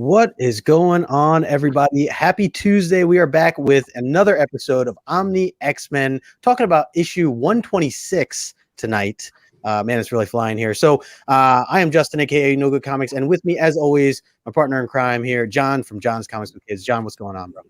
What is going on, everybody? Happy Tuesday. We are back with another episode of Omni X-Men, talking about issue 126 tonight. Man, it's really flying here. So I am Justin, aka No Good Comics, and with me, as always, my partner in crime here, John from John's Comics with Kids. John, what's going on, bro?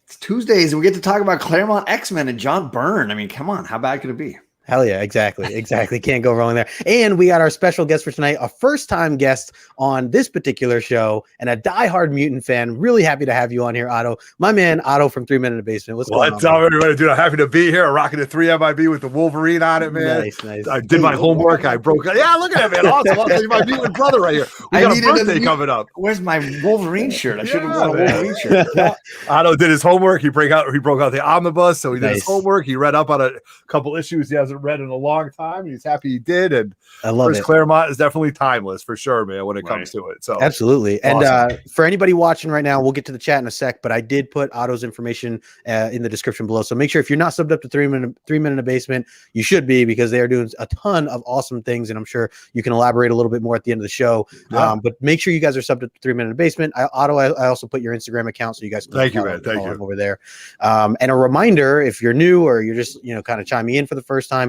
It's Tuesdays, and we get to talk about Claremont X-Men and John Byrne. I mean, come on, how bad could it be? Hell yeah, exactly. Can't go wrong there. And we got our special guest for tonight, a first-time guest on this particular show, and a diehard mutant fan. Really happy to have you on here, Otto. My man, Otto from 3 Men in the Basement. What's going on? What's up, everybody? Dude, I'm happy to be here. I'm rocking the 3 MIB with the Wolverine on it, man. Nice. I did my homework. I broke it. Yeah, look at that, man. Awesome. My mutant brother right here. We got a birthday coming up. Where's my Wolverine shirt? I should have worn a Wolverine shirt. Otto did his homework. He broke out the omnibus, so he did his homework. He read up on a couple issues he hasn't read in a long time. He's happy he did, and I love it. Claremont is definitely timeless for sure, man, when it comes to it. So absolutely. Awesome. And for anybody watching right now, we'll get to the chat in a sec, but I did put Otto's information in the description below. So make sure if you're not subbed up to 3 Men in the Basement, you should be, because they are doing a ton of awesome things, and I'm sure you can elaborate a little bit more at the end of the show. Yeah. But make sure you guys are subbed up to 3 Men in the Basement. Otto, I also put your Instagram account so you guys can thank you, man. Thank you over there. And a reminder, if you're new or you're just kind of chiming in for the first time,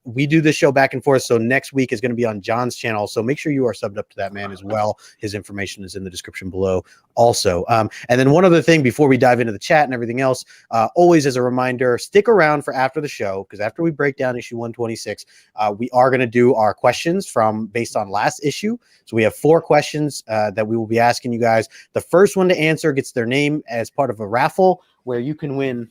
we do this show back and forth. So next week is going to be on John's channel. So make sure you are subbed up to that man as well. His information is in the description below also. And then one other thing before we dive into the chat and everything else, always as a reminder, stick around for after the show, because after we break down issue 126, we are going to do our questions based on last issue. So we have 4 questions that we will be asking you guys. The first one to answer gets their name as part of a raffle where you can win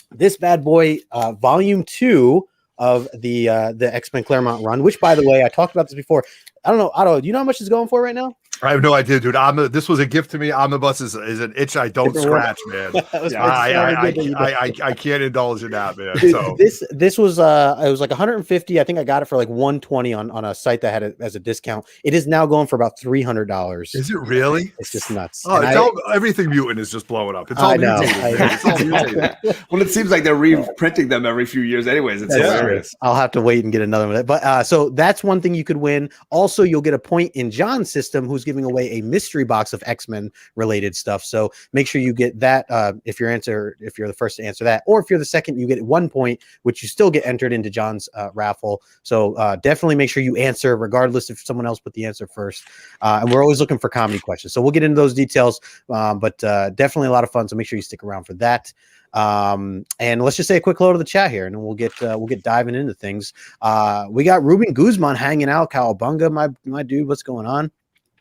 this bad boy, volume 2 of the X-Men Claremont run, which, by the way, I talked about this before. I don't know, Otto, do you know how much it's going for right now? I have no idea, dude. This was a gift to me. Omnibus is an itch I don't scratch, man. I can't indulge in that, man. So this was it was like 150. I think I got it for like 120 on a site that had it as a discount. It is now going for about $300. Is it really? It's just nuts. Oh, everything mutant is just blowing up. It's all mutated. Well, it seems like they're reprinting them every few years, anyways. It's hilarious. I'll have to wait and get another one. But so that's one thing you could win. Also, you'll get a point in John's system, who's giving away a mystery box of X-Men related stuff. So make sure you get that if you're the first to answer that, or if you're the second, you get 1 point, which you still get entered into John's raffle. So definitely make sure you answer, regardless if someone else put the answer first. And we're always looking for comedy questions, so we'll get into those details. But definitely a lot of fun. So make sure you stick around for that. And let's just say a quick hello to the chat here, and then we'll get diving into things. We got Ruben Guzman hanging out. Cowabunga, my dude, what's going on?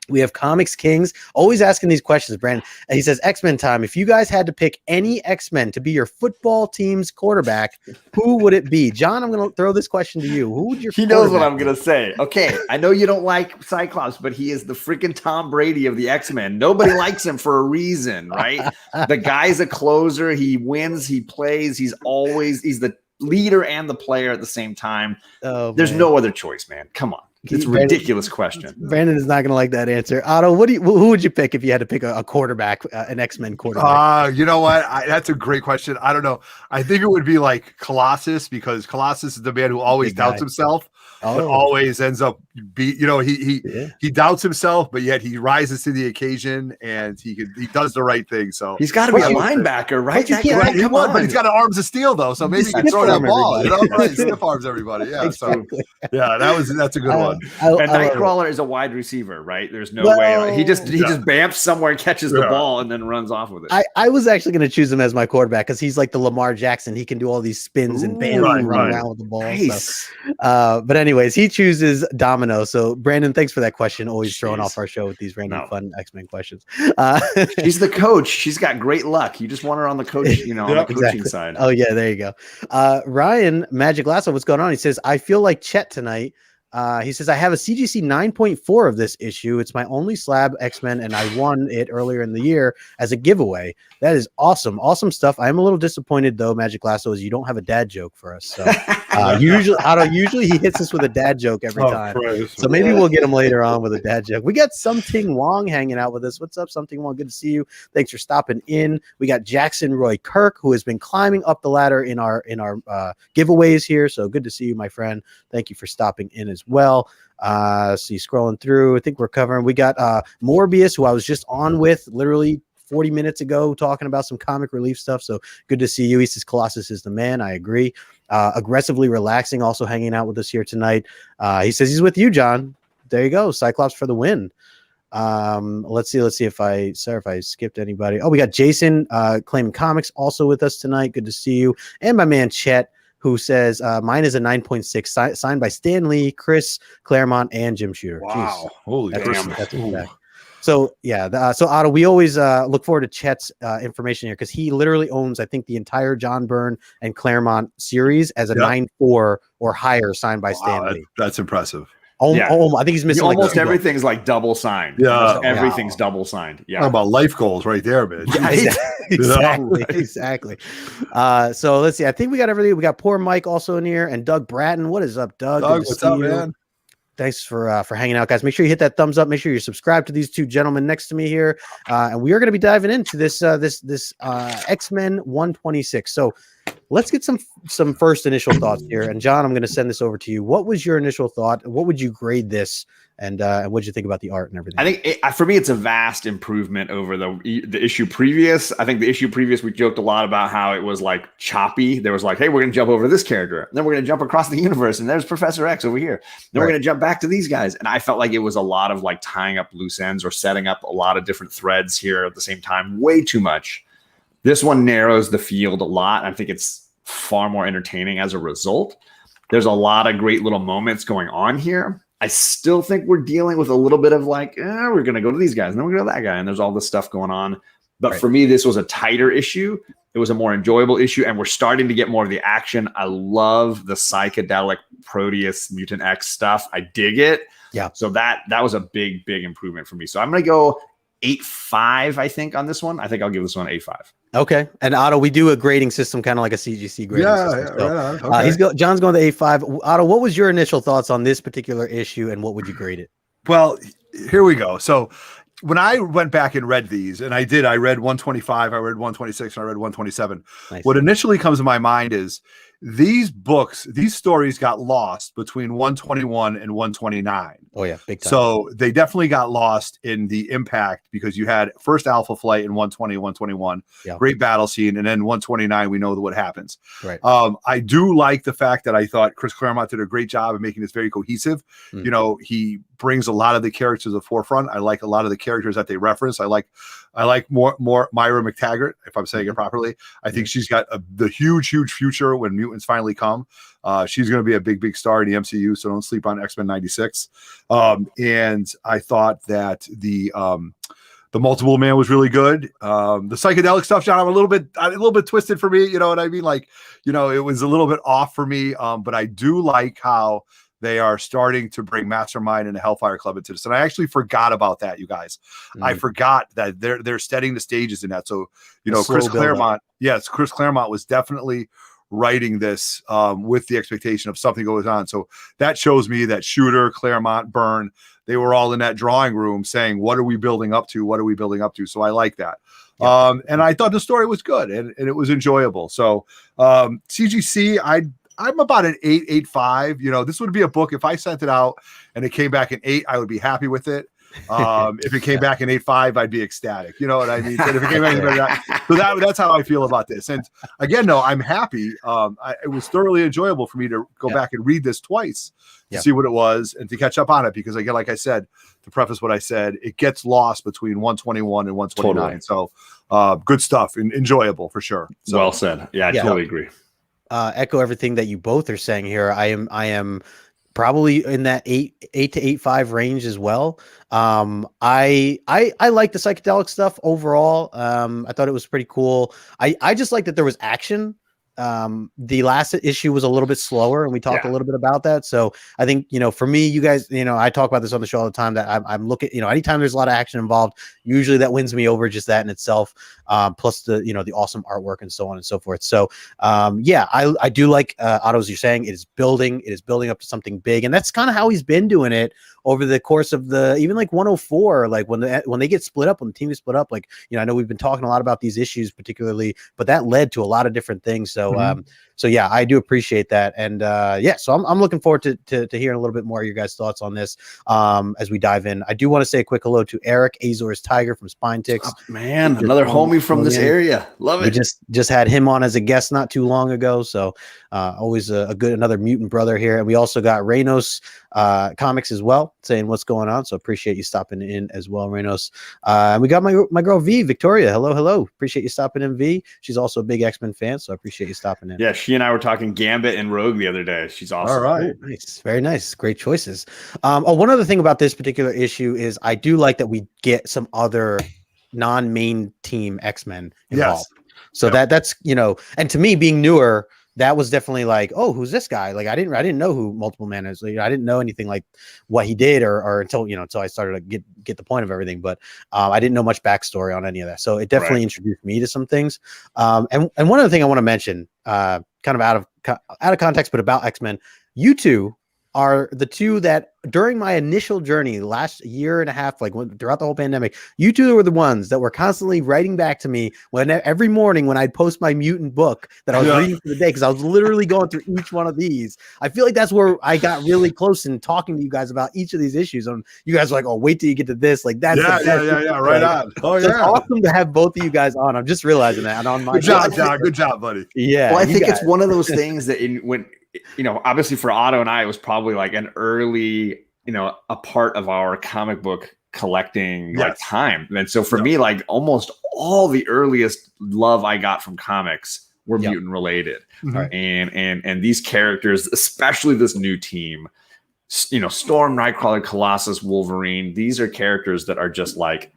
We have Comics Kings always asking these questions, Brandon. And he says, X-Men time. If you guys had to pick any X-Men to be your football team's quarterback, who would it be? John, I'm going to throw this question to you. Who would your He knows what I'm going to say. Okay, I know you don't like Cyclops, but he is the freaking Tom Brady of the X-Men. Nobody likes him for a reason, right? The guy's a closer. He wins. He plays. He's the leader and the player at the same time. Oh, there's no other choice, man. Come on. It's a ridiculous question. Brandon is not going to like that answer. Otto, who would you pick if you had to pick a quarterback, an X-Men quarterback? You know what? That's a great question. I don't know. I think it would be like Colossus, because Colossus is the man who always doubts himself, but always ends up he doubts himself, but yet he rises to the occasion and he does the right thing. So he's got to be a linebacker, right? But he's got arms of steel though, so maybe he can throw that ball. Right? Stiff arms everybody. Yeah, exactly. So yeah, that's a good one. And Nightcrawler is a wide receiver, right? There's no way he just bamps somewhere, catches the ball, and then runs off with it. I was actually going to choose him as my quarterback because he's like the Lamar Jackson. He can do all these spins and bam and run around with the ball. Nice. So. But anyways, he chooses Domino. So Brandon, thanks for that question. Always throwing off our show with these random fun X-Men questions. She's the coach. She's got great luck. You just want her on the coach, on the coaching side. Oh yeah, there you go. Ryan Magic Lasso, what's going on? He says, I feel like Chet tonight. He says, I have a CGC 9.4 of this issue. It's my only slab X-Men, and I won it earlier in the year as a giveaway. That is awesome. Awesome stuff. I'm a little disappointed, though, Magic Lasso, is you don't have a dad joke for us. So usually he hits us with a dad joke every time. So maybe we'll get him later on with a dad joke. We got Something Wong hanging out with us. What's up, Something Wong? Good to see you. Thanks for stopping in. We got Jackson Roy Kirk, who has been climbing up the ladder in our giveaways here. So good to see you, my friend. Thank you for stopping in as as well. See, scrolling through, I think we're covering. We got Morbius, who I was just on with literally 40 minutes ago talking about some comic relief stuff. So good to see you. He says Colossus is the man. I agree. Aggressively relaxing, also hanging out with us here tonight. He says he's with you, John. There you go. Cyclops for the win. Let's see if I skipped anybody. Oh, we got Jason Claiming Comics also with us tonight. Good to see you. And my man Chet, who says mine is a 9.6 signed by Stan Lee, Chris Claremont, and Jim Shooter. Wow. Jeez. Holy damn. That's so yeah, so Otto, we always look forward to Chet's information here because he literally owns, I think, the entire John Byrne and Claremont series as a 9.4 or higher signed by Stan Lee. That's impressive. I think he's missing almost everything's like double signed. Yeah, everything's double signed. Yeah, how about life goals right there, man? Exactly. So let's see. I think we got everything. We got poor Mike also in here, and Doug Bratton. What is up, Doug? What's up, man? Thanks for hanging out, guys. Make sure you hit that thumbs up. Make sure you're subscribed to these two gentlemen next to me here, and we are going to be diving into this X-Men 126. So let's get some first initial thoughts here. And John, I'm going to send this over to you. What was your initial thought? What would you grade this? And what did you think about the art and everything? I think for me, it's a vast improvement over the issue previous. I think the issue previous, we joked a lot about how it was like choppy. There was like, hey, we're going to jump over this character. Then we're going to jump across the universe. And there's Professor X over here. Then we're going to jump back to these guys. And I felt like it was a lot of like tying up loose ends or setting up a lot of different threads here at the same time. Way too much. This one narrows the field a lot. I think it's far more entertaining as a result. There's a lot of great little moments going on here. I still think we're dealing with a little bit of like, we're going to go to these guys and then we're going to that guy. And there's all this stuff going on. But for me, this was a tighter issue. It was a more enjoyable issue. And we're starting to get more of the action. I love the psychedelic Proteus Mutant X stuff. I dig it. Yeah. So that was a big, big improvement for me. So I'm going to go 8.5, I think, on this one. I think I'll give this one 8.5. Okay. And Otto, we do a grading system, kind of like a CGC grading system. So, okay. John's going to 8.5. Otto, what was your initial thoughts on this particular issue and what would you grade it? Well, here we go. So when I went back and read these, and I read 125, I read 126, and I read 127. Nice. What initially comes to my mind is these stories got lost between 121 and 129. Oh yeah, big time. So they definitely got lost in the impact because you had first Alpha Flight in 120, 121, great battle scene, and then 129, we know what happens. Right. I do like the fact that I thought Chris Claremont did a great job of making this very cohesive. Mm-hmm. You know, he brings a lot of the characters to the forefront. I like a lot of the characters that they reference. I like more Myra McTaggart, if I'm saying it properly. I think she's got the huge future when mutants finally come. She's going to be a big star in the MCU, so don't sleep on X-Men 96. And I thought that the Multiple Man was really good. The psychedelic stuff, John, a little bit twisted for me. You know what I mean? Like, you know, it was a little bit off for me. But I do like how they are starting to bring Mastermind and the Hellfire Club into this. And I actually forgot about that, you guys. I forgot that they're setting the stages in that. So, you know, Chris Claremont was definitely writing this with the expectation of something goes on. So that shows me that Shooter, Claremont, Byrne, they were all in that drawing room saying, what are we building up to? What are we building up to? So I like that. Yeah. And I thought the story was good and it was enjoyable. So CGC, I'm about an 8.5. You know, this would be a book. If I sent it out and it came back an 8, I would be happy with it. If it came back an 8.5, I'd be ecstatic. You know what I mean? And if it came back that's how I feel about this. And again, no, I'm happy. It was thoroughly enjoyable for me to go back and read this twice to see what it was and to catch up on it. Because again, like I said, to preface what I said, it gets lost between 121 and 129. Totally. So good stuff and enjoyable for sure. So, well said. Yeah, I totally agree. Echo everything that you both are saying here. I am probably in that 8 to 8.5 range as well. I like the psychedelic stuff overall. I thought it was pretty cool. I just like that there was action. The last issue was a little bit slower and we talked a little bit about that. So I think, you know, for me, you guys, you know, I talk about this on the show all the time that I'm looking, you know, anytime there's a lot of action involved, usually that wins me over, just that in itself. Plus the, you know, the awesome artwork and so on and so forth. So I do like Otto, as you're saying, it is building up to something big. And that's kind of how he's been doing it over the course of even like 104, like when they get split up, when the team is split up, like, you know, I know we've been talking a lot about these issues particularly, but that led to a lot of different things. So So yeah, I do appreciate that. And yeah, so I'm looking forward to hearing a little bit more of your guys' thoughts on this as we dive in. I do want to say a quick hello to Eric Azor's Tiger from Spine Ticks. Oh, man, another homie from this area. Love it. We just had him on as a guest not too long ago. So always another mutant brother here. And we also got Reynos Comics as well, saying what's going on. So appreciate you stopping in as well, Reynos. And we got my girl V, Victoria. Hello. Appreciate you stopping in, V. She's also a big X-Men fan, so I appreciate you stopping in. Yeah, she and I were talking Gambit and Rogue the other day. She's awesome. All right. Ooh, nice. Very nice. Great choices. One other thing about this particular issue is I do like that we get some other non-main team X-Men involved. Yes. So that's, and to me being newer, that was definitely like, oh, who's this guy? Like I didn't know who Multiple Man is. Like, I didn't know anything like what he did or until I started to get the point of everything. But I didn't know much backstory on any of that. So it definitely introduced me to some things. And one other thing I want to mention, kind of out of context, but about X-Men, you two are the two that during my initial journey last year and a half, throughout the whole pandemic, you two were the ones that were constantly writing back to me every morning when I'd post my mutant book that I was reading for the day, because I was literally going through each one of these. I feel like that's where I got really close in talking to you guys about each of these issues. And you guys were like, oh, wait till you get to this. Like that's right on. Oh yeah, it's awesome to have both of you guys on. I'm just realizing that. And on my good job, John. Good job, buddy. Yeah. Well, I think it's one of those things that obviously for Otto and I, it was probably like an early, a part of our comic book collecting time. And so for me, like almost all the earliest love I got from comics were mutant related. Mm-hmm. And these characters, especially this new team, Storm, Nightcrawler, Colossus, Wolverine, these are characters that are just like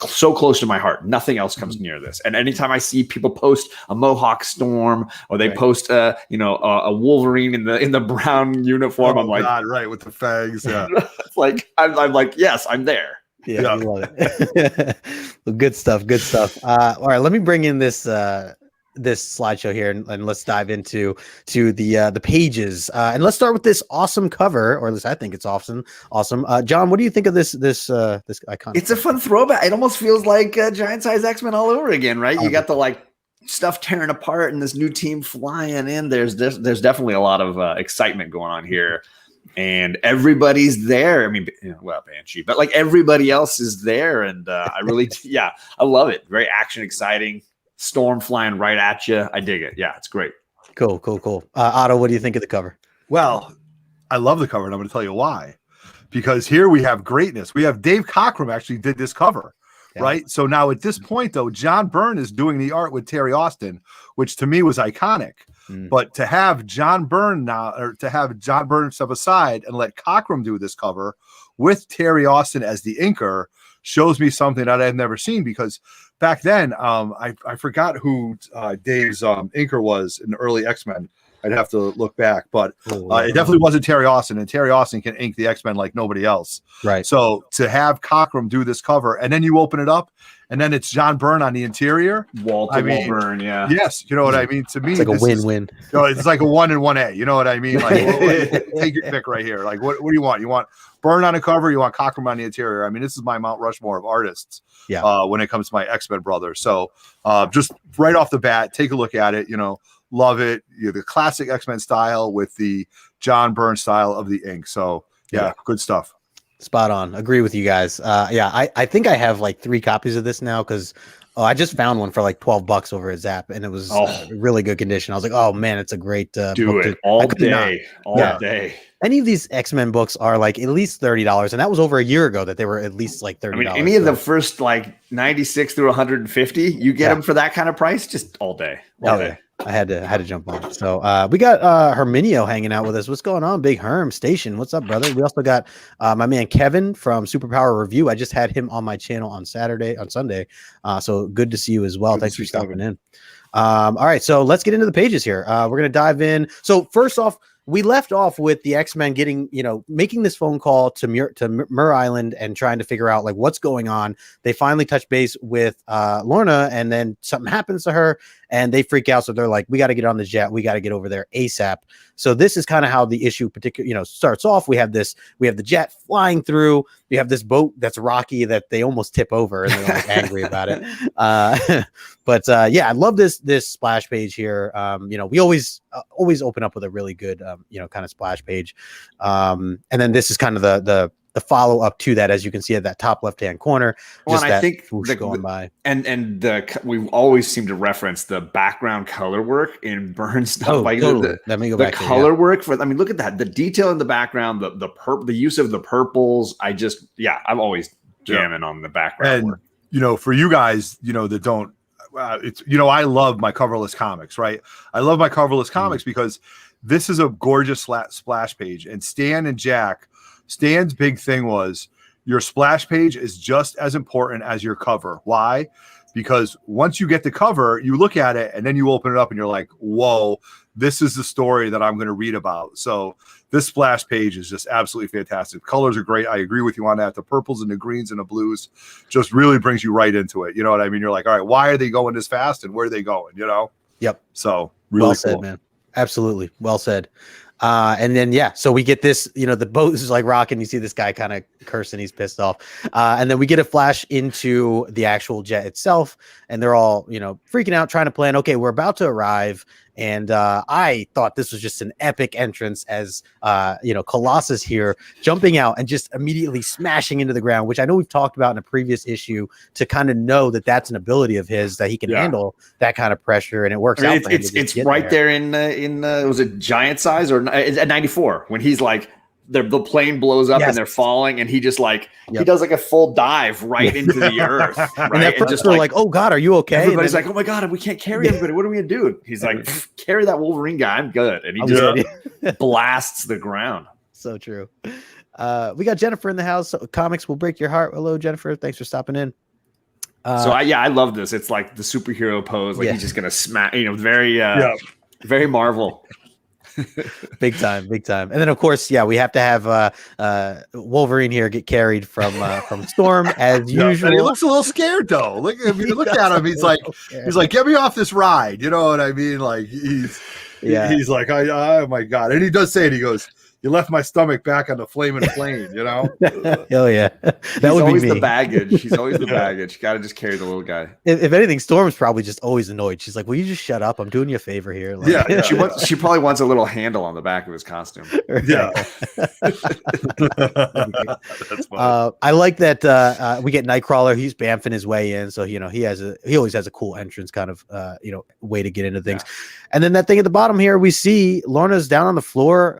so close to my heart. Nothing else comes near this. And anytime I see people post a Mohawk Storm or they post a Wolverine in the brown uniform, I'm like, God, right, with the fangs. Yeah. It's like I'm like, yes, I'm there. Yeah, I love it. Well, good stuff. All right, let me bring in this slideshow here and let's dive into the pages. And let's start with this awesome cover, or at least I think it's awesome. John, what do you think of this icon? It's a fun throwback. It almost feels like giant size X-Men all over again, right? You got the stuff tearing apart and this new team flying in. There's definitely a lot of excitement going on here. And everybody's there. I mean, Banshee, but like everybody else is there. And I really, I love it. Very action, exciting. Storm flying right at you. I dig it. Yeah, it's great. Cool. Otto, what do you think of the cover? Well, I love the cover, and I'm going to tell you why. Because here we have greatness. We have Dave Cockrum actually did this cover, right? So now at this point, though, John Byrne is doing the art with Terry Austin, which to me was iconic. But to have John Byrne step aside and let Cockrum do this cover with Terry Austin as the inker shows me something that I've never seen, because back then, I forgot who Dave's inker was in the early X-Men. I'd have to look back, but it definitely wasn't Terry Austin, and Terry Austin can ink the X-Men like nobody else. Right. So to have Cockrum do this cover, and then you open it up, and then it's John Byrne on the interior. Walter Byrne, yeah. Yes, you know what I mean? To me, it's like a win-win. It's like a 1 and 1A. You know what I mean? Like, take your pick right here. Like, what do you want? You want Byrne on the cover? You want Cockrum on the interior? I mean, this is my Mount Rushmore of artists. Yeah. When it comes to my X-Men brothers. So just right off the bat, take a look at it. Love it. The classic X-Men style with the John Byrne style of the ink. So good stuff. Spot on. Agree with you guys. I think I have like 3 copies of this now because I just found one for like $12 over at Zap, and it was really good condition. I was like, oh man, it's a great do it all day. Any of these X-Men books are like at least $30, and that was over a year ago that they were at least like $30. I mean, any of the first like 96 through 150, you get them for that kind of price, just all day. All day. I had to jump on. So we got Herminio hanging out with us. What's going on, Big Herm Station? What's up, brother? We also got my man Kevin from Superpower Review. I just had him on my channel on Sunday. So good to see you as well. Thanks for stopping in. All right, so let's get into the pages here. We're gonna dive in. So first off, we left off with the X-Men getting, making this phone call to Mur Island and trying to figure out like what's going on. They finally touch base with Lorna, and then something happens to her, and they freak out. So they're like, we got to get on the jet. We got to get over there ASAP. So this is kind of how the issue starts off. We have the jet flying through. We have this boat that's rocky that they almost tip over and they're like angry about it. But I love this splash page here. We always open up with a really good, kind of splash page. And then this is kind of the follow up to that, as you can see at that top left hand corner. Well, and I think going by, and we always seem to reference the background color work in Byrne's stuff. Totally. Let me go back. The color work look at that, the detail in the background, the use of the purples. I'm always jamming on the background work. For you guys, that don't. It's I love my coverless comics, right? I love my coverless comics because this is a gorgeous splash page, and Stan and Jack. Stan's big thing was your splash page is just as important as your cover. Why? Because once you get the cover, you look at it and then you open it up and you're like, whoa, this is the story that I'm going to read about. So this splash page is just absolutely fantastic. Colors are great. I agree with you on that. The purples and the greens and the blues just really brings you right into it. You know what I mean? You're like, all right, why are they going this fast and where are they going? Yep. So really well said, man. Absolutely. Well said. And then, so we get this, the boat is like rocking. You see this guy kind of cursing. He's pissed off. And then we get a flash into the actual jet itself. And they're all, freaking out, trying to plan, okay, we're about to arrive. And I thought this was just an epic entrance as, Colossus here jumping out and just immediately smashing into the ground, which I know we've talked about in a previous issue, to kind of know that that's an ability of his, that he can handle that kind of pressure, and it works out. It's right there in was it Giant Size or at 94 when he's like, the plane blows up and they're falling, and he just he does like a full dive right into the earth. Right? And at first they're like, "Oh God, are you okay?" Everybody's like, "Oh my God, we can't carry everybody. What are we gonna do?" He's like, "Carry that Wolverine guy. I'm good." And he just blasts the ground. So true. We got Jennifer in the house. So Comics Will Break Your Heart. Hello, Jennifer. Thanks for stopping in. I love this. It's like the superhero pose. Like he's just gonna smack. Very Marvel. big time. And then of course, we have to have Wolverine here get carried from Storm as usual. And he looks a little scared though. Look at him. He's like, get me off this ride. You know what I mean? Like he's like, oh my God. And he does say it. He goes, "You left my stomach back on the flaming plane," Hell yeah. That would always be the baggage. He's always the baggage. Got to just carry the little guy. If anything, Storm's probably just always annoyed. She's like, "Will you just shut up? I'm doing you a favor here." She probably wants a little handle on the back of his costume. Yeah. That's funny. I like that we get Nightcrawler. He's bamfing his way in, so he always has a cool entrance kind of way to get into things. And then that thing at the bottom here, we see Lorna's down on the floor.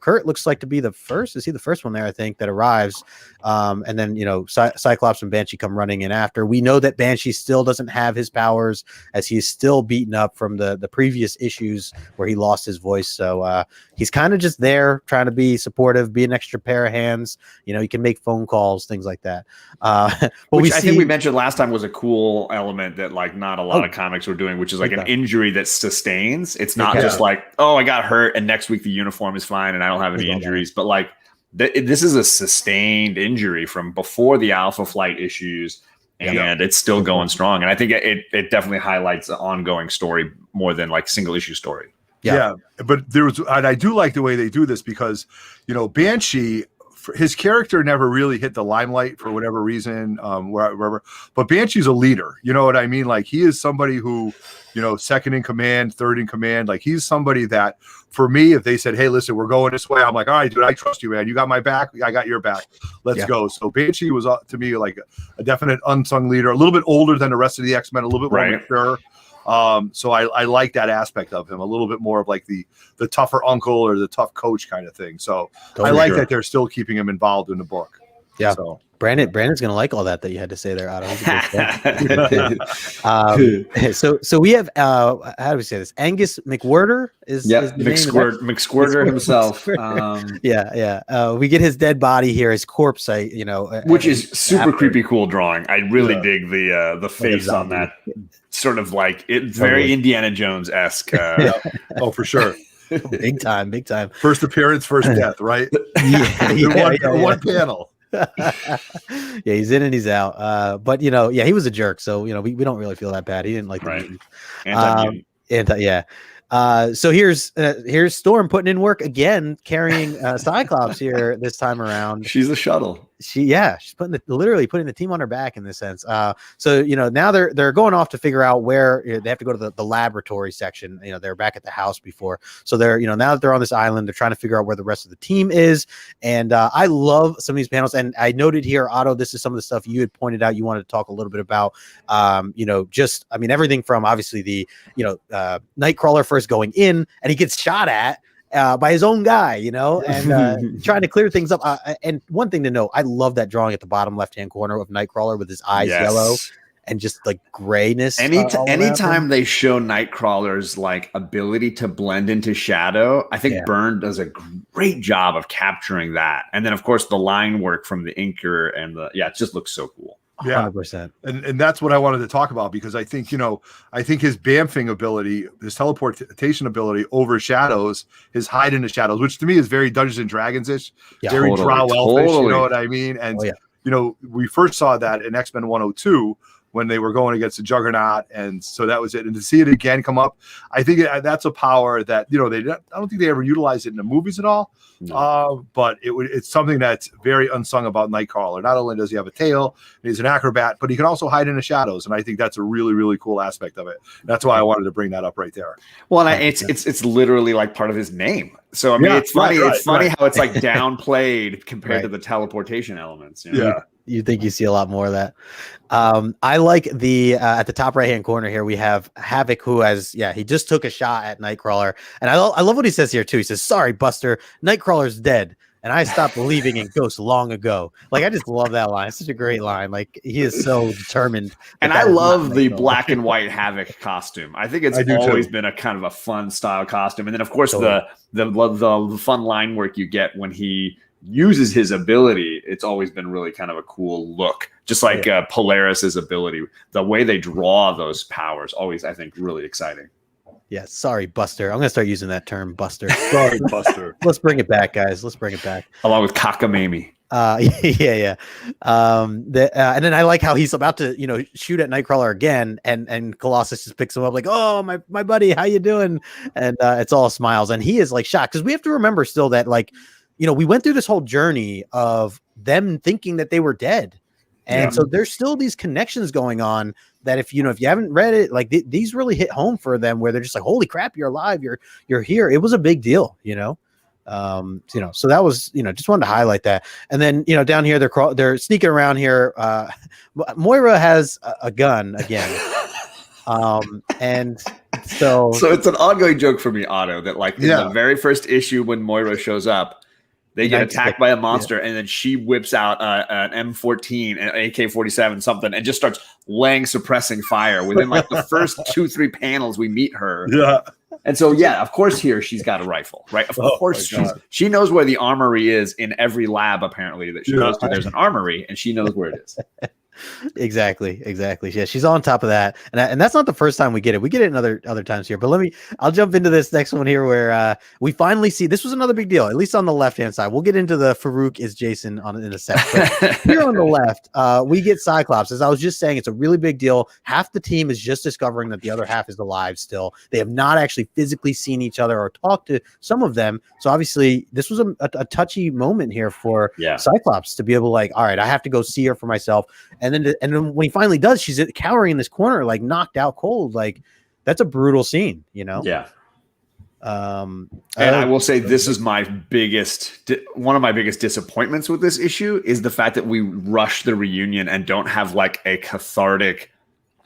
Kurt looks like to be the first. Is he the first one there? I think that arrives. And then Cyclops and Banshee come running in after. We know that Banshee still doesn't have his powers, as he's still beaten up from the previous issues where he lost his voice. So he's kind of just there trying to be supportive, be an extra pair of hands. He can make phone calls, things like that. But which I think we mentioned last time was a cool element that not a lot of comics were doing, which is an injury that sustains. It's not just like, oh, I got hurt and next week the uniform is fine and I don't have any injuries, but this is a sustained injury from before the Alpha Flight issues, and it's still going strong. And I think it definitely highlights the ongoing story more than single issue story. Yeah. But and I do like the way they do this because, Banshee, his character never really hit the limelight for whatever reason, wherever. But Banshee's a leader. You know what I mean? He is somebody who, second in command, third in command. He's somebody that, for me, if they said, "Hey, listen, we're going this way," I'm like, "All right, dude, I trust you, man. You got my back. I got your back. Let's go." So Banshee was, to me, a definite unsung leader, a little bit older than the rest of the X-Men, a little bit more mature. So I like that aspect of him, a little bit more of the tougher uncle or the tough coach kind of thing. So totally I like that they're still keeping him involved in the book. Yeah. So Brandon's gonna like all that you had to say there, Otto. So we have how do we say this? Angus McWhirter is McSquirter himself. We get his dead body here, his corpse. Which is super creepy, cool drawing. I really dig the face on that. Sort of it's very Indiana Jones-esque. Oh, for sure. Big time. First appearance, first death, right? One panel. Yeah, he's in and he's out. But he was a jerk. So we don't really feel that bad. He didn't like the mutants. Yeah. So here's Storm putting in work again, carrying Cyclops here this time around. She's the shuttle. She's literally putting the team on her back in this sense. So now they're going off to figure out where they have to go to the laboratory section. They're back at the house before, so they're now that they're on this island, they're trying to figure out where the rest of the team is. And I love some of these panels. And I noted here, Otto, this is some of the stuff you had pointed out. You wanted to talk a little bit about, everything from obviously the Nightcrawler first going in and he gets shot at by his own guy, and trying to clear things up. And one thing to note, I love that drawing at the bottom left-hand corner of Nightcrawler with his eyes yellow and just like grayness. Anytime they show Nightcrawler's like ability to blend into shadow, I think Byrne does a great job of capturing that. And then of course the line work from the inker and it just looks so cool. Yeah, 100%. And that's what I wanted to talk about, because I think his bamfing ability, his teleportation ability overshadows his hide in the shadows, which to me is very Dungeons and Dragons-ish, very Drow elfish, you know what I mean? And we first saw that in X-Men 102 when they were going against the Juggernaut, and so that was it. And to see it again come up, I think that's a power that I don't think they ever utilized it in the movies at all. No. But it's something that's very unsung about Nightcrawler. Not only does he have a tail, he's an acrobat, but he can also hide in the shadows, and I think that's a really, really cool aspect of it. That's why I wanted to bring that up right there. Well, and it's literally like part of his name. So I mean, it's funny. It's funny how it's like downplayed compared to the teleportation elements. You think you see a lot more of that. I like the at the top right hand corner here we have Havoc, who he just took a shot at Nightcrawler, and I love what he says here too. He says, "Sorry, Buster, Nightcrawler's dead, and I stopped believing in ghosts long ago." Like, I just love that line. It's such a great line. Like, he is so determined. And I love the black and white Havoc costume. I think it's always been a kind of a fun style costume. And then of course the fun line work you get when he uses his ability, it's always been really kind of a cool look, just like Polaris's ability. The way they draw those powers, always, I think, really exciting. Yeah, sorry, Buster. I'm gonna start using that term, Buster. Sorry, Buster. Let's bring it back, guys. Let's bring it back. Along with Cockamamie. And then I like how he's about to shoot at Nightcrawler again, and Colossus just picks him up like, "Oh, my buddy, how you doing?" And it's all smiles, and he is like shocked, because we have to remember still that we went through this whole journey of them thinking that they were dead. And so there's still these connections going on that if you haven't read it, like these really hit home for them, where they're just like, holy crap, you're alive. You're here. It was a big deal, so that was, just wanted to highlight that. And then, down here, they're sneaking around here. Moira has a gun again. And so it's an ongoing joke for me, Otto, that in the very first issue when Moira shows up, they get attacked by a monster, and then she whips out an M14 and AK-47 something and just starts laying suppressing fire within the first 2-3 panels we meet her. Yeah. And so, of course here she's got a rifle, right? Of course she knows where the armory is in every lab, apparently, that she goes to. There's an armory, and she knows where it is. Exactly. Yeah, she's on top of that, and that's not the first time we get it. We get it in other times here. But I'll jump into this next one here, where we finally see this was another big deal, at least on the left hand side. We'll get into the Farouk is Jason in a sec. But here on the left, we get Cyclops. As I was just saying, it's a really big deal. Half the team is just discovering that the other half is alive still. They have not actually physically seen each other or talked to some of them. So obviously, this was a touchy moment here for Cyclops to be able to all right, I have to go see her for myself. And then when he finally does, she's cowering in this corner, knocked out cold. That's a brutal scene, Yeah. And I will say this is one of my biggest disappointments with this issue is the fact that we rush the reunion and don't have a cathartic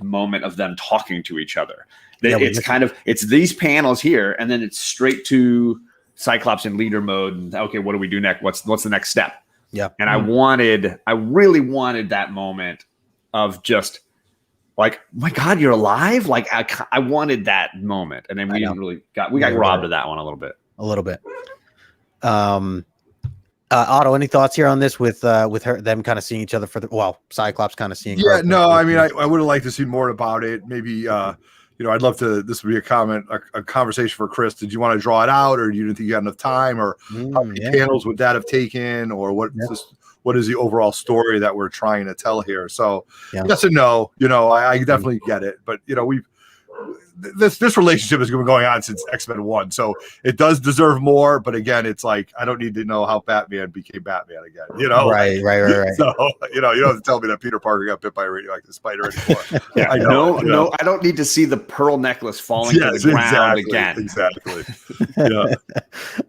moment of them talking to each other. It's these panels here, and then it's straight to Cyclops in leader mode. And okay, what do we do next? What's the next step? Yeah. And I really wanted that moment of just my God, you're alive. I wanted that moment. And then we got robbed of that one a little bit. Otto, any thoughts here on this with them kind of seeing each other Cyclops kind of seeing. Yeah, no, I mean, I would have liked to see more about it. Maybe, I'd love to. This would be a conversation for Chris. Did you want to draw it out, or you didn't think you had enough time, or how many panels would that have taken, or what is the overall story that we're trying to tell here? So yes and no. I definitely get it, but this relationship has been going on since X-Men 1, so it does deserve more. But again, it's like I don't need to know how Batman became Batman again. Right. So you don't have to tell me that Peter Parker got bit by a radioactive spider anymore. I don't need to see the pearl necklace falling to the ground again. Exactly.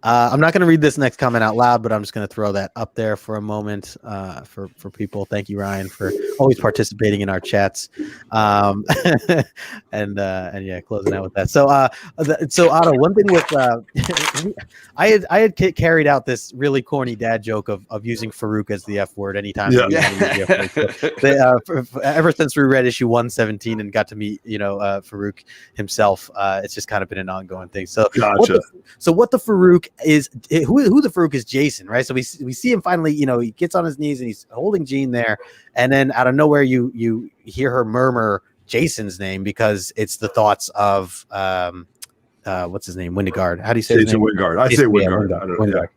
I'm not going to read this next comment out loud, but I'm just going to throw that up there for a moment for people. Thank you, Ryan, for always participating in our chats. And closing out with that. So Otto, one thing with I had carried out this really corny dad joke of using Farouk as the F word anytime. Ever since we read issue 117 and got to meet Farouk himself, it's just kind of been an ongoing thing. So gotcha. What the Farouk is, who the Farouk is, Jason, right? So we see him finally, he gets on his knees and he's holding Jean there, and then out of nowhere you hear her murmur Jason's name because it's the thoughts of what's his name, Windigard. How do you say his name? Wingard. I say Wingard.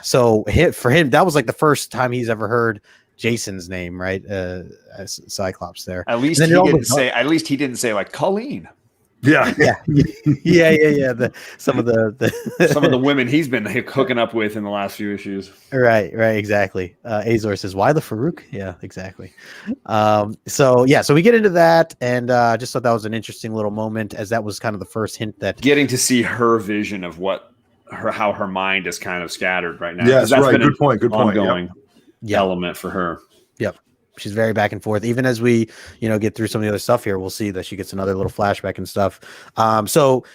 So for him, that was like the first time he's ever heard Jason's name, right? As Cyclops there. At least he didn't say like Colleen. Yeah. Some of the women he's been hooking up with in the last few issues. Right, exactly. Azor says, "Why the Farouk?" Yeah, exactly. So we get into that, and just thought that was an interesting little moment, as that was kind of the first hint that getting to see her vision of how her mind is kind of scattered right now. Yes, right. Good point. Ongoing element for her. Yep. She's very back and forth. Even as we, get through some of the other stuff here, we'll see that she gets another little flashback and stuff.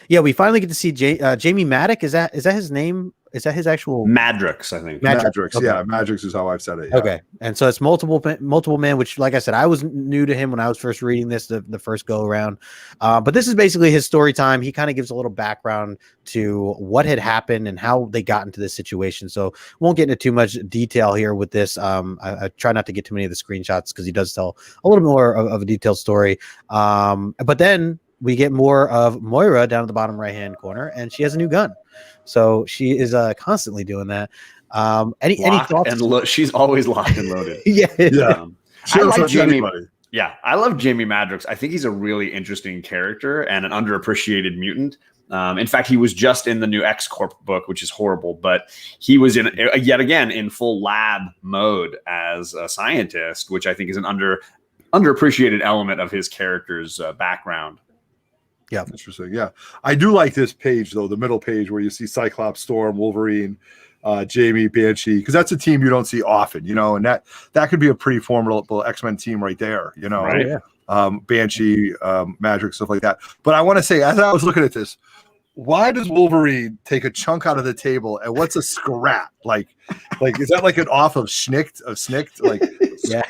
We finally get to see Jamie Maddox. Is that his name? Is that his actual Madrox? I think Madrox. Okay. Yeah, Madrox is how I've said it. Yeah. Okay, and so it's multiple man. Which, like I said, I was new to him when I was first reading this the first go around. But this is basically his story time. He kind of gives a little background to what had happened and how they got into this situation. So won't get into too much detail here with this. I try not to get too many of the screenshots because he does tell a little more of a detailed story. But then we get more of Moira down at the bottom right-hand corner, and she has a new gun. So she is constantly doing that. Any thoughts? And she's always locked and loaded. Yeah. I like Jamie. Yeah, I love Jamie Madrox. I think he's a really interesting character and an underappreciated mutant. In fact, he was just in the new X-Corp book, which is horrible, but he was yet again in full lab mode as a scientist, which I think is an underappreciated element of his character's background. Yeah, interesting. Yeah, I do like this page though, the middle page where you see Cyclops, Storm, Wolverine, Jamie, Banshee, because that's a team you don't see often, and that could be a pretty formidable X-Men team right there, Right. Banshee, Madrox, stuff like that. But I want to say, as I was looking at this, why does Wolverine take a chunk out of the table, and what's a scrap? Like is that like an off of snicked, like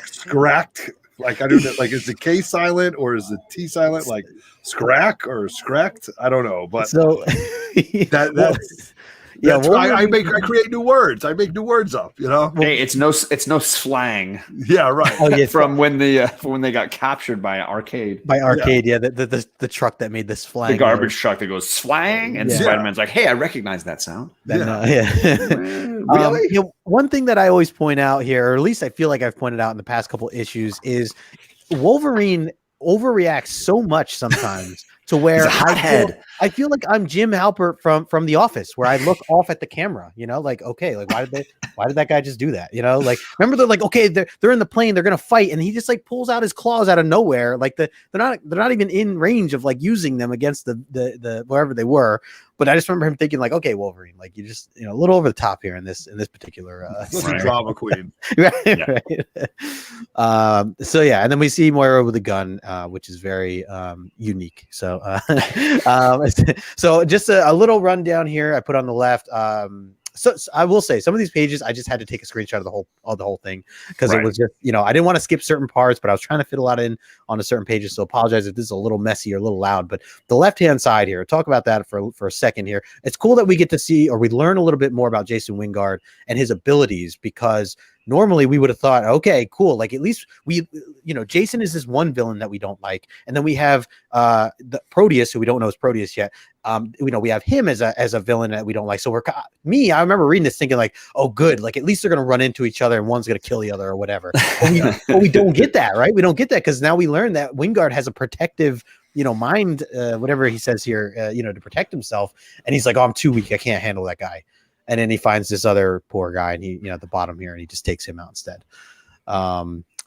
scracked? Like I don't know, like is the K silent or is the T silent? Like scrack or scracked? I don't know, but so that's I create new words. I make new words up. Hey, it's no slang. Yeah, right. Oh, yeah, from when they got captured by Arcade. Yeah. The truck that made this flag. The garbage truck that goes swang, and Spider-Man's like, "Hey, I recognize that sound." Really? One thing that I always point out here, or at least I feel like I've pointed out in the past couple issues, is Wolverine overreacts so much sometimes to where I feel like I'm Jim Halpert from The Office, where I look off at the camera, like, okay, like why did that guy just do that? Like, remember they're like, okay, they're in the plane, they're gonna fight, and he just like pulls out his claws out of nowhere, like they're not even in range of like using them against the wherever they were. But I just remember him thinking like, okay, Wolverine, like you just a little over the top here in this particular drama queen. Right. So yeah, and then we see Moira with a gun, which is very unique. So so just a little rundown here I put on the left. So I will say some of these pages I just had to take a screenshot of the whole thing because it was just I didn't want to skip certain parts, but I was trying to fit a lot in on a certain pages. So apologize if this is a little messy or a little loud. But the left hand side here, talk about that for a second here. It's cool that we get to see or we learn a little bit more about Jason Wingard and his abilities, because normally we would have thought, okay, cool. Like at least we, Jason is this one villain that we don't like. And then we have the Proteus, who we don't know is Proteus yet. We have him as a villain that we don't like. So I remember reading this thinking like, oh, good. Like at least they're going to run into each other and one's going to kill the other or whatever. But we don't get that, right? We don't get that because now we learn that Wingard has a protective, mind, whatever he says here, to protect himself. And he's like, oh, I'm too weak. I can't handle that guy. And then he finds this other poor guy and he, at the bottom here, and he just takes him out instead.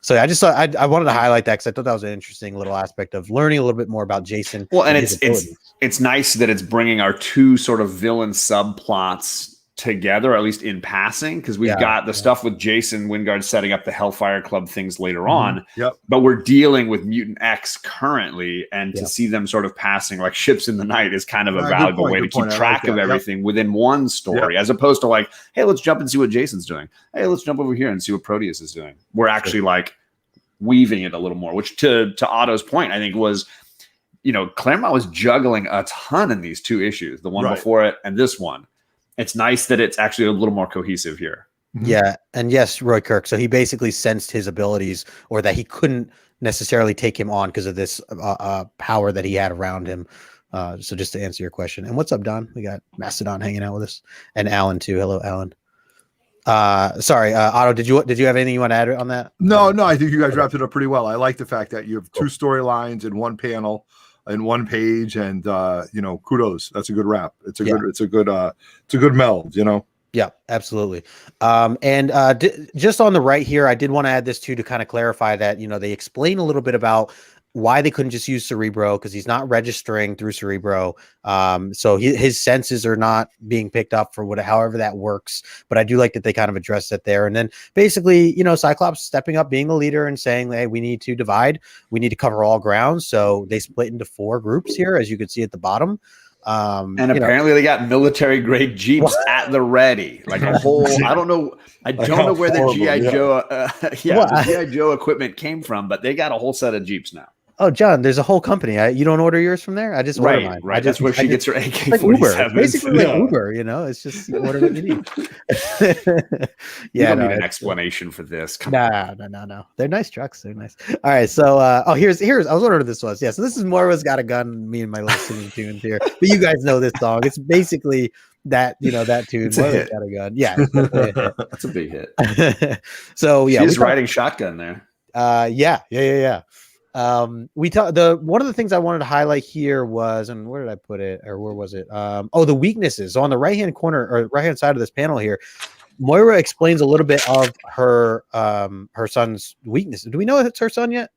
So I just thought I wanted to highlight that because I thought that was an interesting little aspect of learning a little bit more about Jason. Well, and it's nice that it's bringing our two sort of villain subplots together, or at least in passing, because we've got the stuff with Jason Wingard setting up the Hellfire Club things later on. Yep. But we're dealing with Mutant X currently, and to see them sort of passing like ships in the night is kind of a valuable way to keep track of everything within one story, as opposed to like, hey, let's jump and see what Jason's doing. Hey, let's jump over here and see what Proteus is doing. We're actually like weaving it a little more, which to Otto's point, I think was, Claremont was juggling a ton in these two issues, the one before it and this one. It's nice that it's actually a little more cohesive here. Yeah. And yes, Roy Kirk. So he basically sensed his abilities, or that he couldn't necessarily take him on because of this power that he had around him. So just to answer your question. And what's up, Don? We got Mastodon hanging out with us, and Alan too. Hello, Alan. Sorry, Otto, did you have anything you want to add on that? No, I think you guys wrapped it up pretty well. I like the fact that you have two storylines in one panel, in one page, and kudos. That's a good wrap. It's a good meld. Yeah, absolutely. Just on the right here, I did want to add this too to kind of clarify that they explain a little bit about why they couldn't just use Cerebro, because he's not registering through Cerebro. So his senses are not being picked up for however that works. But I do like that they kind of address that there. And then basically, Cyclops stepping up, being the leader and saying, hey, we need to divide. We need to cover all grounds. So they split into 4 groups here, as you can see at the bottom. And apparently they got military grade Jeeps at the ready, like a whole, I don't know where the GI Joe, the GI Joe equipment came from, but they got a whole set of Jeeps now. Oh, John, there's a whole company. You don't order yours from there? I just order mine. Right. That's where she gets her AK-47. Like Uber. Basically like Uber, it's just you order what you need. You don't need an explanation for this. No. They're nice trucks. They're nice. All right. So, here's, I was wondering what this was. Yeah. So this is Moira's Got a Gun, me and my listening tunes here. But you guys know this song. It's basically that, that tune. Moira's Got a Gun. Yeah. That's a big hit. So, yeah. She's riding shotgun there. Yeah. One of the things I wanted to highlight here was, and where did I put it, or where was it? The weaknesses. So on the right hand corner or right hand side of this panel here, Moira explains a little bit of her son's weaknesses. Do we know if it's her son yet?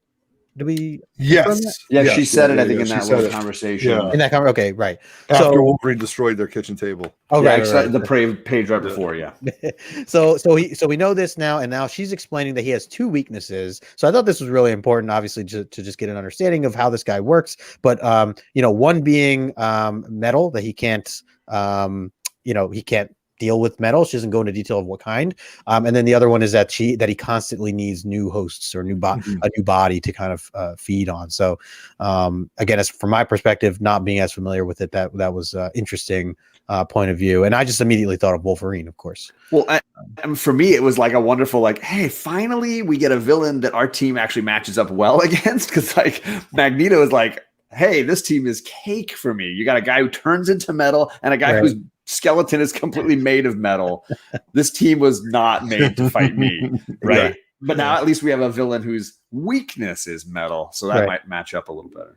Do we? Yes. Yeah, she said it. I think in that little conversation. Yeah. In that conversation. Okay, right. After Wolverine destroyed their kitchen table. Oh, right. The page right before. Yeah. So we know this now, and now she's explaining that he has 2 weaknesses. So I thought this was really important, obviously, to just get an understanding of how this guy works. But one being metal, that he can't, he can't deal with metal. She doesn't go into detail of what kind. And then the other one is that he constantly needs new hosts or a new body to kind of feed on. So again, as from my perspective, not being as familiar with it, that was interesting point of view. And I just immediately thought of Wolverine, of course. Well, for me, it was like a wonderful, like, hey, finally we get a villain that our team actually matches up well against. Cause like Magneto is like, hey, this team is cake for me. You got a guy who turns into metal and a guy whose skeleton is completely made of metal. This team was not made to fight me, right? But now at least we have a villain whose weakness is metal, so that might match up a little better.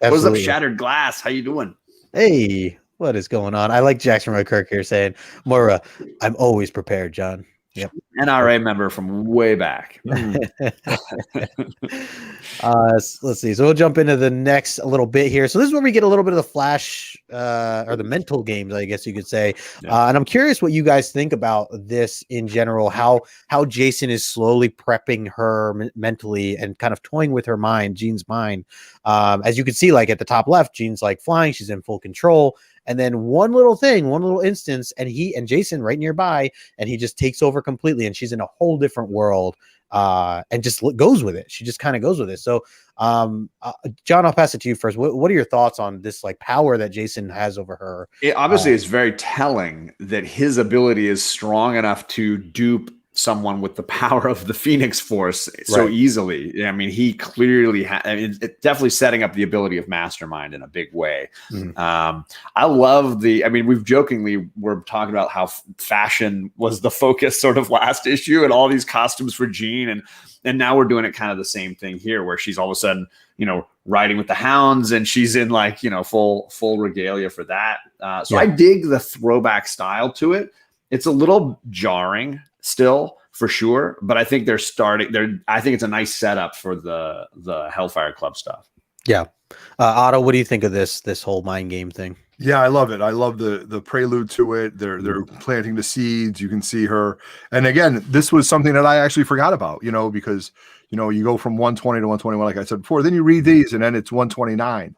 What's up, Shattered Glass? How you doing? Hey, what is going on? I like Jackson Roy Kirk here saying, Moira, I'm always prepared, John. Yep. NRA member from way back. Let's see. So we'll jump into the next little bit here. So this is where we get a little bit of the Flash or the mental games, I guess you could say. And I'm curious what you guys think about this in general, how Jason is slowly prepping her mentally and kind of toying with her mind, Jean's mind. As you can see, like at the top left, Jean's like flying. She's in full control. And then one little instance, and Jason right nearby, and he just takes over completely, and she's in a whole different world, and just goes with it. She just kind of goes with it. So, John, I'll pass it to you first. What are your thoughts on this like power that Jason has over her? It obviously is very telling that his ability is strong enough to dupe someone with the power of the Phoenix Force so easily. I mean, he clearly it's definitely setting up the ability of Mastermind in a big way. I love we're talking about how fashion was the focus sort of last issue and all these costumes for Jean, and now we're doing it kind of the same thing here, where she's all of a sudden, riding with the hounds, and she's in like, full regalia for that. I dig the throwback style to it. It's a little jarring still, for sure, but I think I think it's a nice setup for the Hellfire Club stuff. Yeah. Otto, what do you think of this whole mind game thing? Yeah, I love it. I love the prelude to it. They're planting the seeds. You can see her. And again, this was something that I actually forgot about, because you go from 120 to 121, like I said before, then you read these and then it's 129.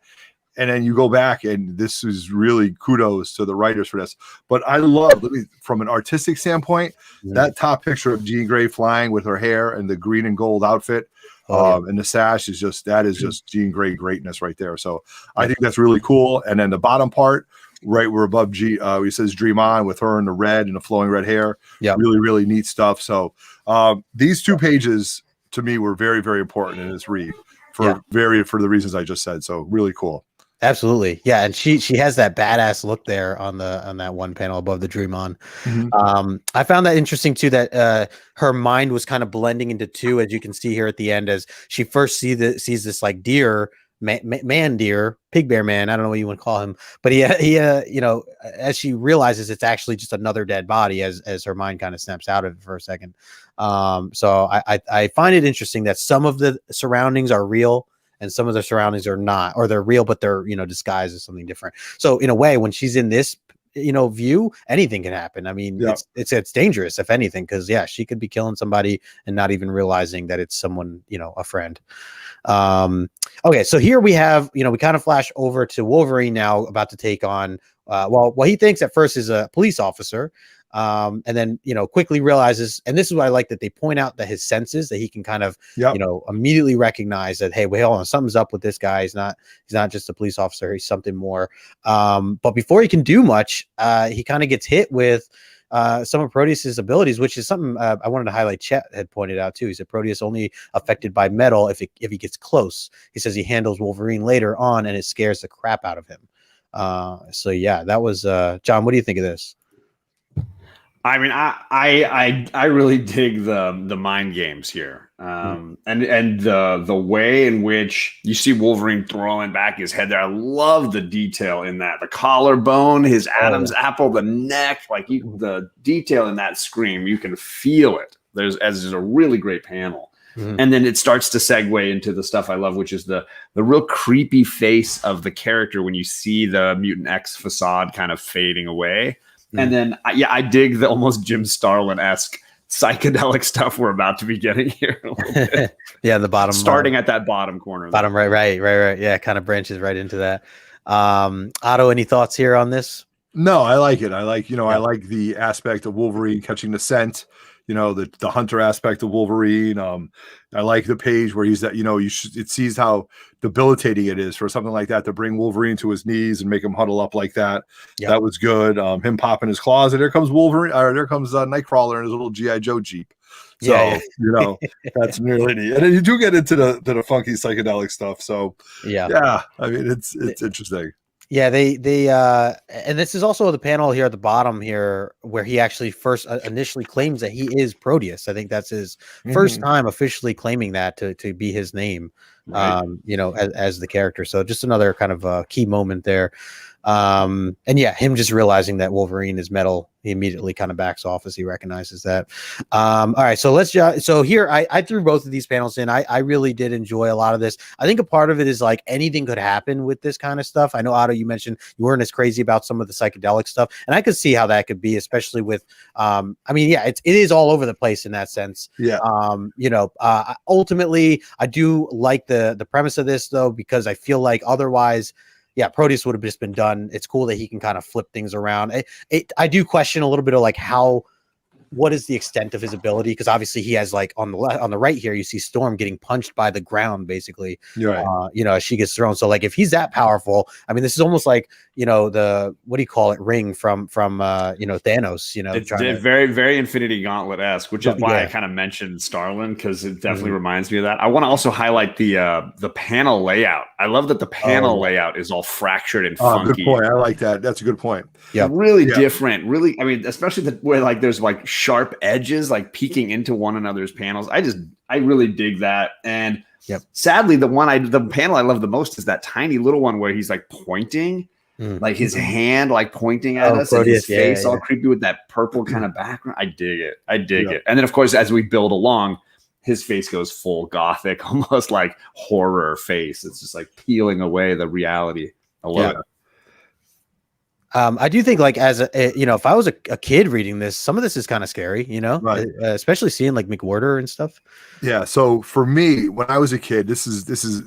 And then you go back, and this is really kudos to the writers for this. But I love, from an artistic standpoint, that top picture of Jean Grey flying with her hair and the green and gold outfit, and the sash is just Jean Grey greatness right there. So I think that's really cool. And then the bottom part, right where above it says "Dream On" with her in the red and the flowing red hair. Yeah, really, really neat stuff. So these 2 pages to me were very, very important in this read for the reasons I just said. So really cool. Absolutely. Yeah. And she has that badass look there on that one panel above the Dream On. I found that interesting too, that her mind was kind of blending into 2, as you can see here at the end, as she first sees this like deer, man deer, pig bear man, I don't know what you want to call him, but he as she realizes it's actually just another dead body, as her mind kind of snaps out of it for a second. So I find it interesting that some of the surroundings are real and some of the surroundings are not, or they're real, but they're, disguised as something different. So in a way, when she's in this, view, anything can happen. I mean, it's dangerous, if anything, because she could be killing somebody and not even realizing that it's someone, a friend. Okay. So here we have, we kind of flash over to Wolverine now, about to take on, what he thinks at first is a police officer. And then, quickly realizes, and this is what I like, that they point out that his senses, that he can kind of, immediately recognize that, hey, wait, hold on, something's up with this guy. He's not just a police officer. He's something more. But before he can do much, he kind of gets hit with some of Proteus's abilities, which is something I wanted to highlight. Chet had pointed out too. He said Proteus only affected by metal if he gets close. He says he handles Wolverine later on, and it scares the crap out of him. So yeah, that was John. What do you think of this? I mean, I really dig the mind games here, and the way in which you see Wolverine throwing back his head there. I love the detail in that, the collarbone, his Adam's apple, the neck, the detail in that scream. You can feel it. There's a really great panel, and then it starts to segue into the stuff I love, which is the real creepy face of the character when you see the Mutant X facade kind of fading away. And then, I dig the almost Jim Starlin-esque psychedelic stuff we're about to be getting here. Yeah, the bottom. Starting at that bottom corner. Bottom, right. Yeah, kind of branches right into that. Otto, any thoughts here on this? No, I like it. I like the aspect of Wolverine catching the scent. The hunter aspect of Wolverine. I like the page where he's that, it sees how debilitating it is for something like that to bring Wolverine to his knees and make him huddle up like that. Yep. That was good. Him popping his claws, and there comes Wolverine, or there comes Nightcrawler in his little G.I. Joe Jeep. So, that's really neat. And then you do get into the funky psychedelic stuff. So, I mean, it's interesting. Yeah, they and this is also the panel here at the bottom here where he actually first initially claims that he is Proteus. I think that's his first time officially claiming that to be his name, as the character. So just another kind of key moment there. And him just realizing that Wolverine is metal, he immediately kind of backs off as he recognizes that. All right, so so here I threw both of these panels in. I really did enjoy a lot of this. I think a part of it is like anything could happen with this kind of stuff. I know, Otto, you mentioned you weren't as crazy about some of the psychedelic stuff, and I could see how that could be, especially with it is all over the place in that sense. Ultimately I do like the premise of this though, because I feel like otherwise Proteus would have just been done. It's cool that he can kind of flip things around. I do question a little bit of like how what is the extent of his ability? Because obviously he has like on the right here, you see Storm getting punched by the ground, basically. Right. As she gets thrown. So like if he's that powerful, I mean, this is almost like the what do you call it, ring from Thanos. It's very, very Infinity Gauntlet-esque, which is why I kind of mentioned Starlin, because it definitely reminds me of that. I want to also highlight the panel layout. I love that the panel layout is all fractured and funky. Good point. I like that. That's a good point. Yeah, really different. Really, I mean, especially where like there's like sharp edges like peeking into one another's panels. I really dig that. And sadly, the panel I love the most is that tiny little one where he's like pointing. Like his hand, like pointing at us, and his face all creepy with that purple kind of background. I dig it. And then, of course, as we build along, his face goes full gothic, almost like horror face. It's just like peeling away the reality. I love it. I do think, like, as if I was a kid reading this, some of this is kind of scary, right? Especially seeing like McWhorter and stuff. Yeah. So for me, when I was a kid, this is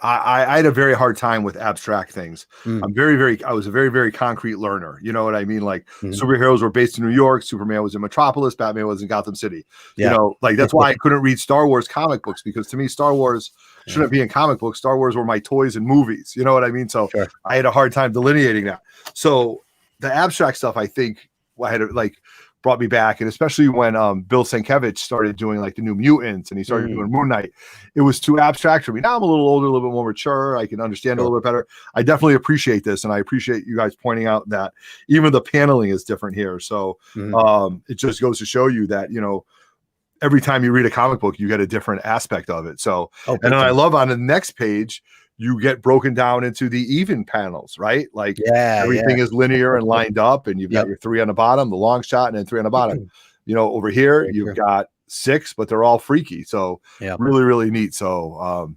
I had a very hard time with abstract things. I was a very, very concrete learner. You know what I mean? Like superheroes were based in New York. Superman was in Metropolis. Batman was in Gotham City. Yeah. Like that's why I couldn't read Star Wars comic books, because to me, Star Wars shouldn't be in comic books. Star Wars were my toys and movies. You know what I mean? So I had a hard time delineating that. So the abstract stuff, I think, brought me back, and especially when Bill Sienkiewicz started doing like the New Mutants and he started doing Moon Knight, it was too abstract for me. Now I'm a little older, a little bit more mature. I can understand a little bit better. I definitely appreciate this, and I appreciate you guys pointing out that even the paneling is different here. So it just goes to show you that every time you read a comic book, you get a different aspect of it. So and then I love on the next page, you get broken down into the even panels, right? Like everything is linear and lined up, and you've got your 3 on the bottom, the long shot, and then 3 on the bottom. Over here, you've got 6, but they're all freaky. So really, really neat. So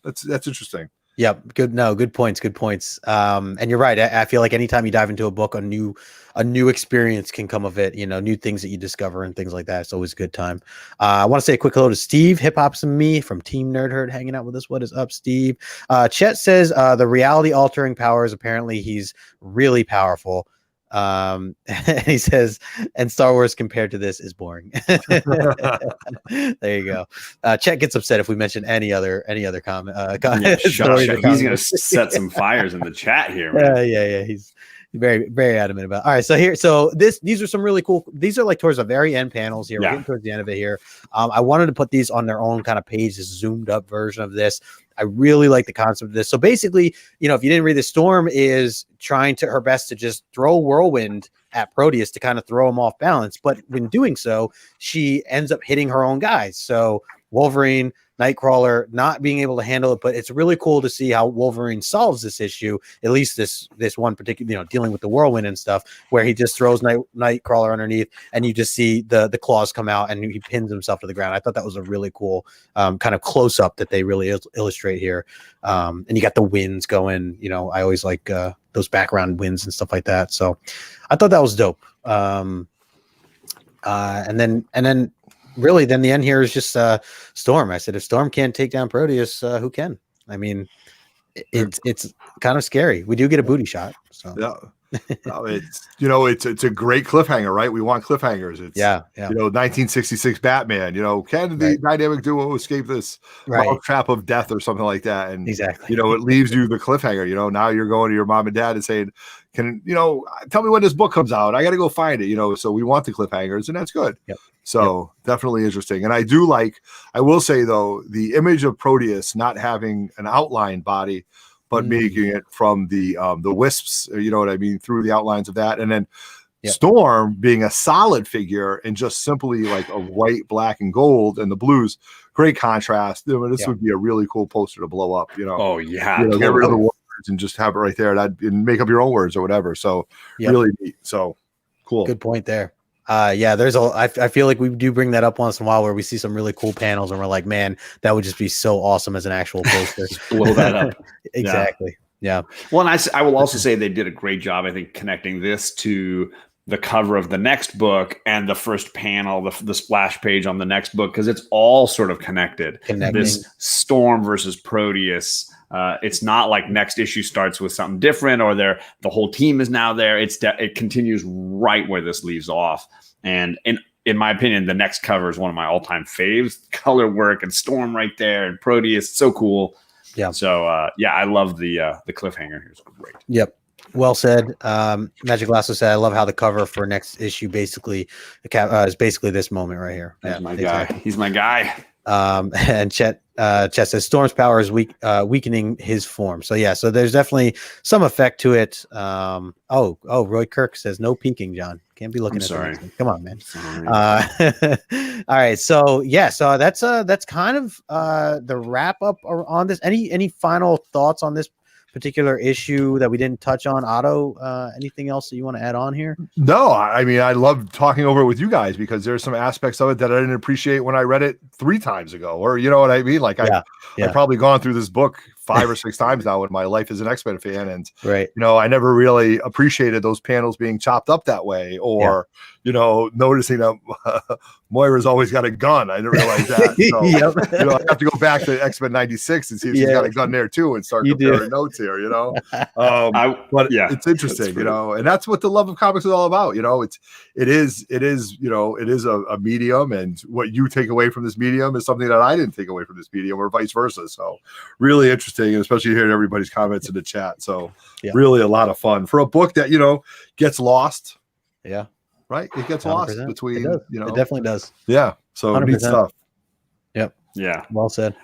that's interesting. Yep. Good points. And you're right. I feel like anytime you dive into a book, a new experience can come of it, new things that you discover and things like that. It's always a good time. I want to say a quick hello to Steve, Hip Hops and Me from Team Nerd Herd, hanging out with us. What is up, Steve? Chet says the reality altering powers, apparently he's really powerful. And he says, and Star Wars compared to this is boring. There you go. Chet gets upset if we mention any other comment. He's gonna set some fires in the chat here, man. Yeah. He's very, very adamant about. All right, these are some really cool. These are like towards the very end panels here. We're getting towards the end of it here. I wanted to put these on their own kind of page, this zoomed up version of this. I really like the concept of this. So basically, if you didn't read, the Storm is trying her best to just throw Whirlwind at Proteus to kind of throw him off balance. But when doing so, she ends up hitting her own guys. So Wolverine, Nightcrawler not being able to handle it, but it's really cool to see how Wolverine solves this issue, at least this one particular, dealing with the Whirlwind and stuff, where he just throws Nightcrawler underneath and you just see the claws come out and he pins himself to the ground. I thought that was a really cool kind of close up that they really illustrate here. And you got the winds going, I always like those background winds and stuff like that. So I thought that was dope. And then really, then the end here is just Storm. I said, if Storm can't take down Proteus, who can? I mean, it's kind of scary. We do get a booty shot. So it's a great cliffhanger, right? We want cliffhangers. It's 1966 Batman. Can the dynamic duo escape this trap of death or something like that? And exactly, it leaves you the cliffhanger. Now you're going to your mom and dad and saying, "Can tell me when this book comes out? I got to go find it." So we want the cliffhangers, and that's good. Yep. So definitely interesting. And I will say though, the image of Proteus not having an outline body, but making it from the wisps, through the outlines of that. And then Storm being a solid figure and just simply like a white, black, and gold and the blues, great contrast. This would be a really cool poster to blow up, Oh yeah. Get rid of the words and just have it right there and make up your own words or whatever. So really neat. So cool. Good point there. I feel like we do bring that up once in a while where we see some really cool panels and we're like, man, that would just be so awesome as an actual poster. Just blow that up. Exactly. Yeah. Well, and I will also say they did a great job, I think, connecting this to the cover of the next book and the first panel, the splash page on the next book, because it's all sort of connected. This Storm versus Proteus. It's not like next issue starts with something different or the whole team is now there. It continues right where this leaves off. And in my opinion, the next cover is one of my all-time faves. Color work and Storm right there and Proteus, so cool. Yeah. So I love the cliffhanger. It's great. Yep. Well said. Magic Lasso said, "I love how the cover for next issue basically is basically this moment right here." That's my guy. He's my guy. And Chet says Storm's power is weakening his form. So yeah, so there's definitely some effect to it. Roy Kirk says no peeking, John. Can't be looking at sorry. Come on, man. All right, so yeah, so that's kind of the wrap up on this. Any final thoughts on this particular issue that we didn't touch on? Otto, anything else that you want to add on here? No, I mean, I love talking over it with you guys because there's some aspects of it that I didn't appreciate when I read it 3 times ago, or you know what I mean? Like I've probably gone through this book 5 or 6 times now in my life as an X-Men fan. And, right, you know, I never really appreciated those panels being chopped up that way, or, you know, noticing that Moira's always got a gun. I didn't realize that. So, you know, I have to go back to X-Men 96 and see if she's got a gun there too and start comparing notes here, you know. But it's interesting, you know, and that's what the love of comics is all about. You know, it is, you know, it is a medium, and what you take away from this medium is something that I didn't take away from this medium, or vice versa. So really interesting, and especially hearing everybody's comments in the chat. So really a lot of fun for a book that, you know, gets lost. Yeah. Right. It gets lost between, you know, it definitely does. Yeah. So 100%. Neat stuff. Yep. Yeah. Well said.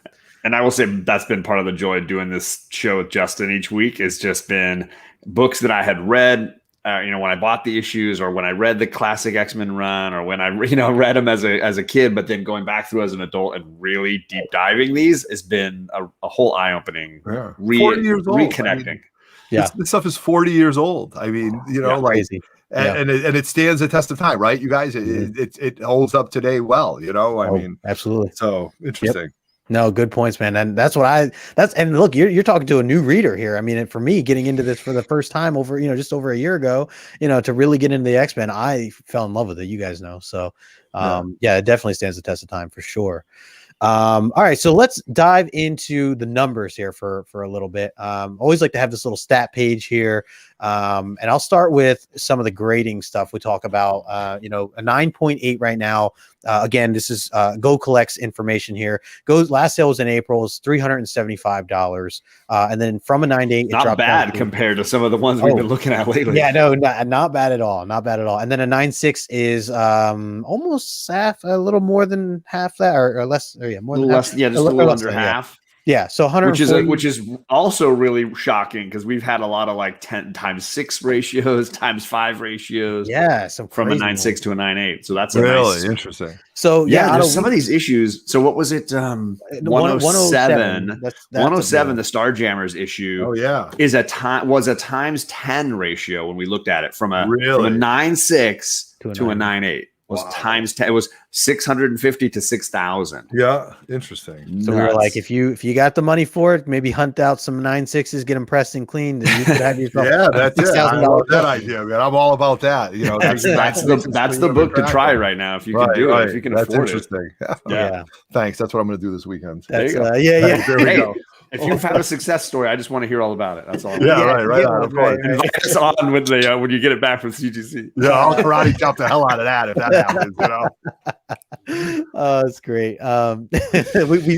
And I will say that's been part of the joy of doing this show with Justin each week. It's just been books that I had read, you know, when I bought the issues, or when I read the classic X-Men run, or when I, you know, read them as a kid, but then going back through as an adult and really deep diving these has been a whole eye-opening, 40 years old. Reconnecting. I mean, this stuff is 40 years old. I mean, you know, like crazy. And it stands the test of time, right? You guys, it holds up today well, you know. I mean, absolutely. So interesting. Yep. No, good points, man. And that's what and look, you're talking to a new reader here. I mean, and for me, getting into this for the first time over, you know, just over a year ago, you know, to really get into the X-Men, I fell in love with it. You guys know. So it definitely stands the test of time for sure. All right, so let's dive into the numbers here for a little bit. Always like to have this little stat page here. And I'll start with some of the grading stuff we talk about. You know, a 9.8 right now. Again, this is Go Collect's information here. Last sale was in April, is $375. And then from a 9.8, not bad compared to some of the ones we've been looking at lately. Yeah, no, not bad at all. Not bad at all. And then a 9.6 is almost half, a little more than half that, or less. Or more than less. Half. Yeah, just a little under half. Yeah, so 140, which is also really shocking because we've had a lot of like 10x6 ratios, x5 ratios. Yeah, so from a 9.6 to a 9.8. So that's really interesting. So there's some of these issues. So what was it? 107. 107, the Starjammers issue. Oh yeah, was a times 10 ratio when we looked at it from a 9.6 to a 9.8. Was times 10. It was 650 to 6,000. Yeah, interesting. So we were like, if you got the money for it, maybe hunt out some 9.6s, get them pressed and cleaned, and you could have yourself. That's it. I love that idea, man. I'm all about that. You know, that's the book to try right now if you can do it. If you can afford it. That's interesting. Yeah. Thanks. That's what I'm going to do this weekend. There you go. There we go. If you found a success story, I just want to hear all about it. That's all. Right on. Of course. Invite us on when you get it back from CGC. Yeah, I'll karate chop the hell out of that if that happens. You know. Oh, that's great.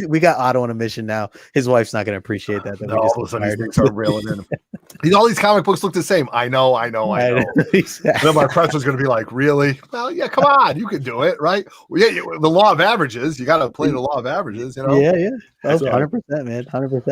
We got Otto on a mission now. His wife's not going to appreciate that. No, all of a sudden these things start railing in. All these comic books look the same. I know. Exactly. Then my press was going to be like, really? Well, yeah, come on, you can do it, right? Well, yeah, the law of averages. You got to play the law of averages, you know. Yeah. That's 100%, man. 100%.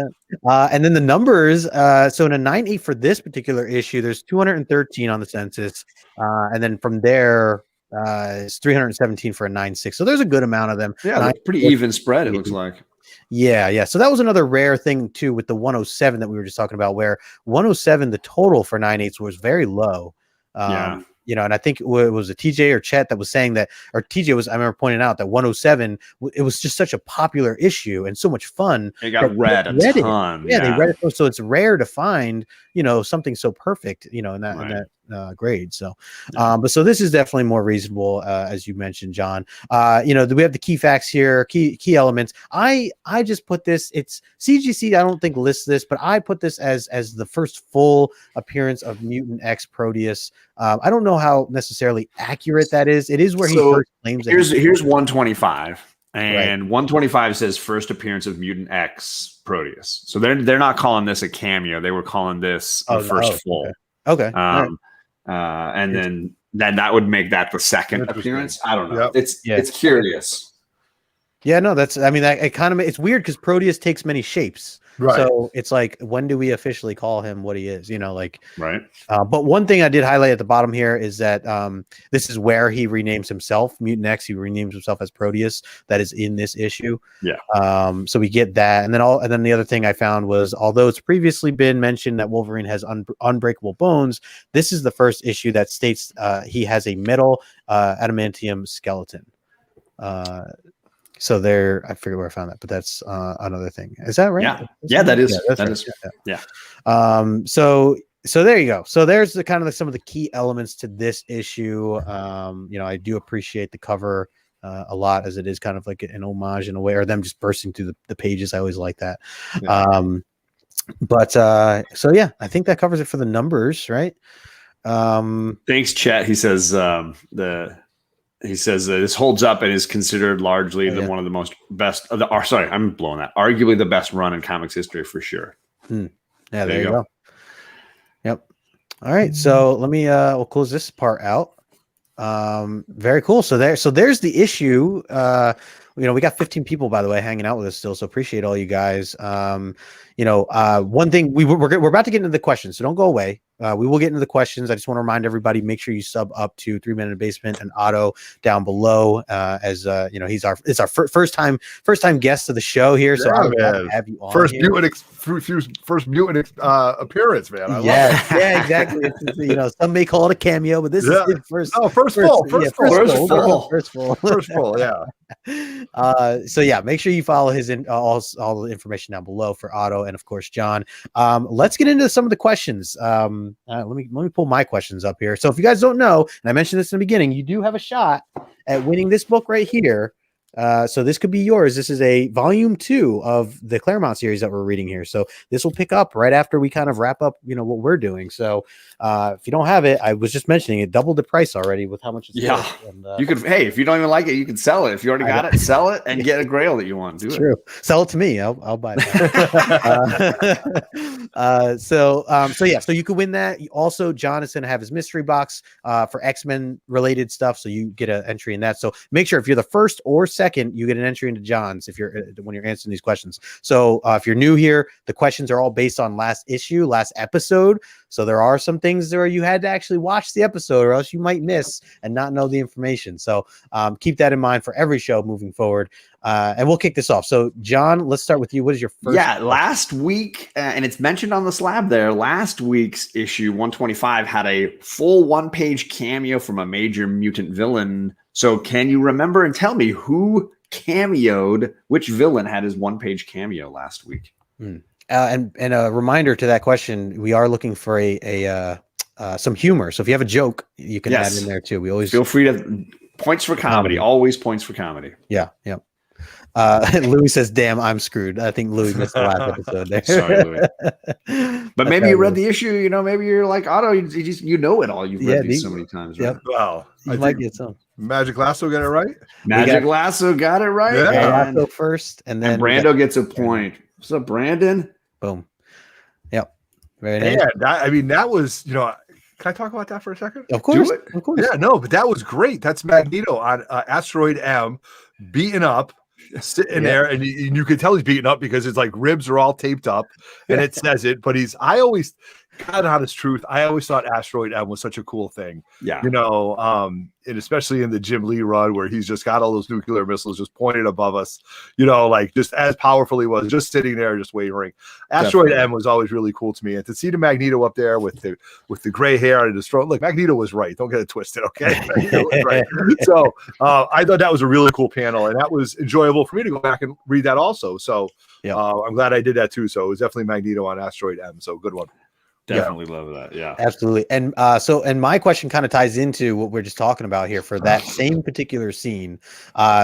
And then the numbers. So in a 9.8 for this particular issue, there's 213 on the census, and then from there, it's 317 for a 9.6. So there's a good amount of them. Yeah, pretty even spread. It looks like. Yeah. So that was another rare thing too with the 107 that we were just talking about, where 107 the total for 9.8s was very low. You know, and I think it was a TJ or Chet that was saying that, or TJ was, I remember pointing out that 107, it was just such a popular issue and so much fun. It got read a ton. Yeah, they read it. So it's rare to find, you know, something so perfect, you know, in grade. So, but so this is definitely more reasonable, as you mentioned, John. We have the key facts here, key elements. I just put this. It's CGC. I don't think lists this, but I put this as the first full appearance of Mutant X Proteus. I don't know how necessarily accurate that is. It is where he first claims. Here's 125. And 125 says first appearance of Mutant X Proteus. So they're not calling this a cameo. They were calling this the first full. Okay. And then that would make that the second appearance. I don't know. Yep. It's curious. Yeah, no, it's weird because Proteus takes many shapes. Right. So it's like, when do we officially call him what he is? Right. But one thing I did highlight at the bottom here is that this is where he renames himself, Mutant X. He renames himself as Proteus. That is in this issue. Yeah. So we get that, and then the other thing I found was, although it's previously been mentioned that Wolverine has unbreakable bones, this is the first issue that states he has a metal adamantium skeleton. So there, I forget where I found that, but that's another thing. Is that right? Yeah, that is. Yeah. So there you go. So there's the kind of some of the key elements to this issue. I do appreciate the cover a lot, as it is kind of like an homage in a way, or them just bursting through the pages. I always like that. Yeah. So yeah, I think that covers it for the numbers, right? Thanks, Chet. He says He says this holds up and is considered largely one of the most best. I'm blowing that. Arguably the best run in comics history for sure. Yeah, there you go. Yep. All right, so let me we'll close this part out. Very cool. So there's the issue. We got 15 people, by the way, hanging out with us still. So appreciate all you guys. One thing we're about to get into the questions, so don't go away. We will get into the questions. I just want to remind everybody, make sure you sub up to 3 Men in the Basement and Otto down below. It's our first time guest of the show here. So I'm glad to have you on. First mutant appearance, man. Yeah, exactly. Some may call it a cameo, but this is his first. Oh, first full. Yeah. So yeah, make sure you follow his all the information down below for Otto and of course John. Let's get into some of the questions. Let me pull my questions up here. So if you guys don't know, and I mentioned this in the beginning, you do have a shot at winning this book right here. So this could be yours. This is a volume 2 of the Claremont series that we're reading here. So this will pick up right after we kind of wrap up, what we're doing. So if you don't have it, I was just mentioning it doubled the price already with how much it's worth. And, you could, if you don't even like it, you can sell it. If you already got it, sell it and get a grail that you want. Do it. True. Sell it to me. I'll buy it. So you could win that. Also, John is going to have his mystery box for X-Men related stuff. So you get an entry in that. So make sure if you're the first or second, you get an entry into John's when you're answering these questions. So if you're new here, the questions are all based on last episode. So there are some things where you had to actually watch the episode or else you might miss and not know the information. So keep that in mind for every show moving forward. And we'll kick this off. So John, let's start with you. What is your first? Yeah, last week, and it's mentioned on the slab there, last week's issue 125 had a full 1-page cameo from a major mutant villain. So can you remember and tell me who cameoed, which villain had his 1-page cameo last week? And a reminder to that question, we are looking for some humor. So if you have a joke, you can add in there too. We always feel free to points for comedy. Always points for comedy. Yeah. Louis says, "Damn, I'm screwed." I think Louis missed the last episode there. Sorry, Louis. But maybe you read the issue. Maybe you're like Otto. You know it all. You've read these so many times. Right? Yep. Wow. I might get some. Magic Lasso got it right. Magic Lasso got it right. Yeah. Lasso first, and then Brando gets a point. What's up, Brandon? Boom. Yep. Very nice. Yeah, that was, can I talk about that for a second? Of course. Do it. Of course. Yeah, no, but that was great. That's Magneto on Asteroid M, beaten up, sitting there, and you can tell he's beaten up because his ribs are all taped up, and it says it. But God honest truth, I always thought Asteroid M was such a cool thing. Yeah. And especially in the Jim Lee run where he's just got all those nuclear missiles just pointed above us, just as powerful he was, just sitting there, just wavering. Asteroid M was always really cool to me. And to see the Magneto up there with the gray hair and the throat, look, Magneto was right. Don't get it twisted, okay? Magneto was right. So I thought that was a really cool panel, and that was enjoyable for me to go back and read that also. So I'm glad I did that too. So it was definitely Magneto on Asteroid M. So good one. Definitely love that. Yeah. Absolutely. And and my question kind of ties into what we're just talking about here for that same particular scene.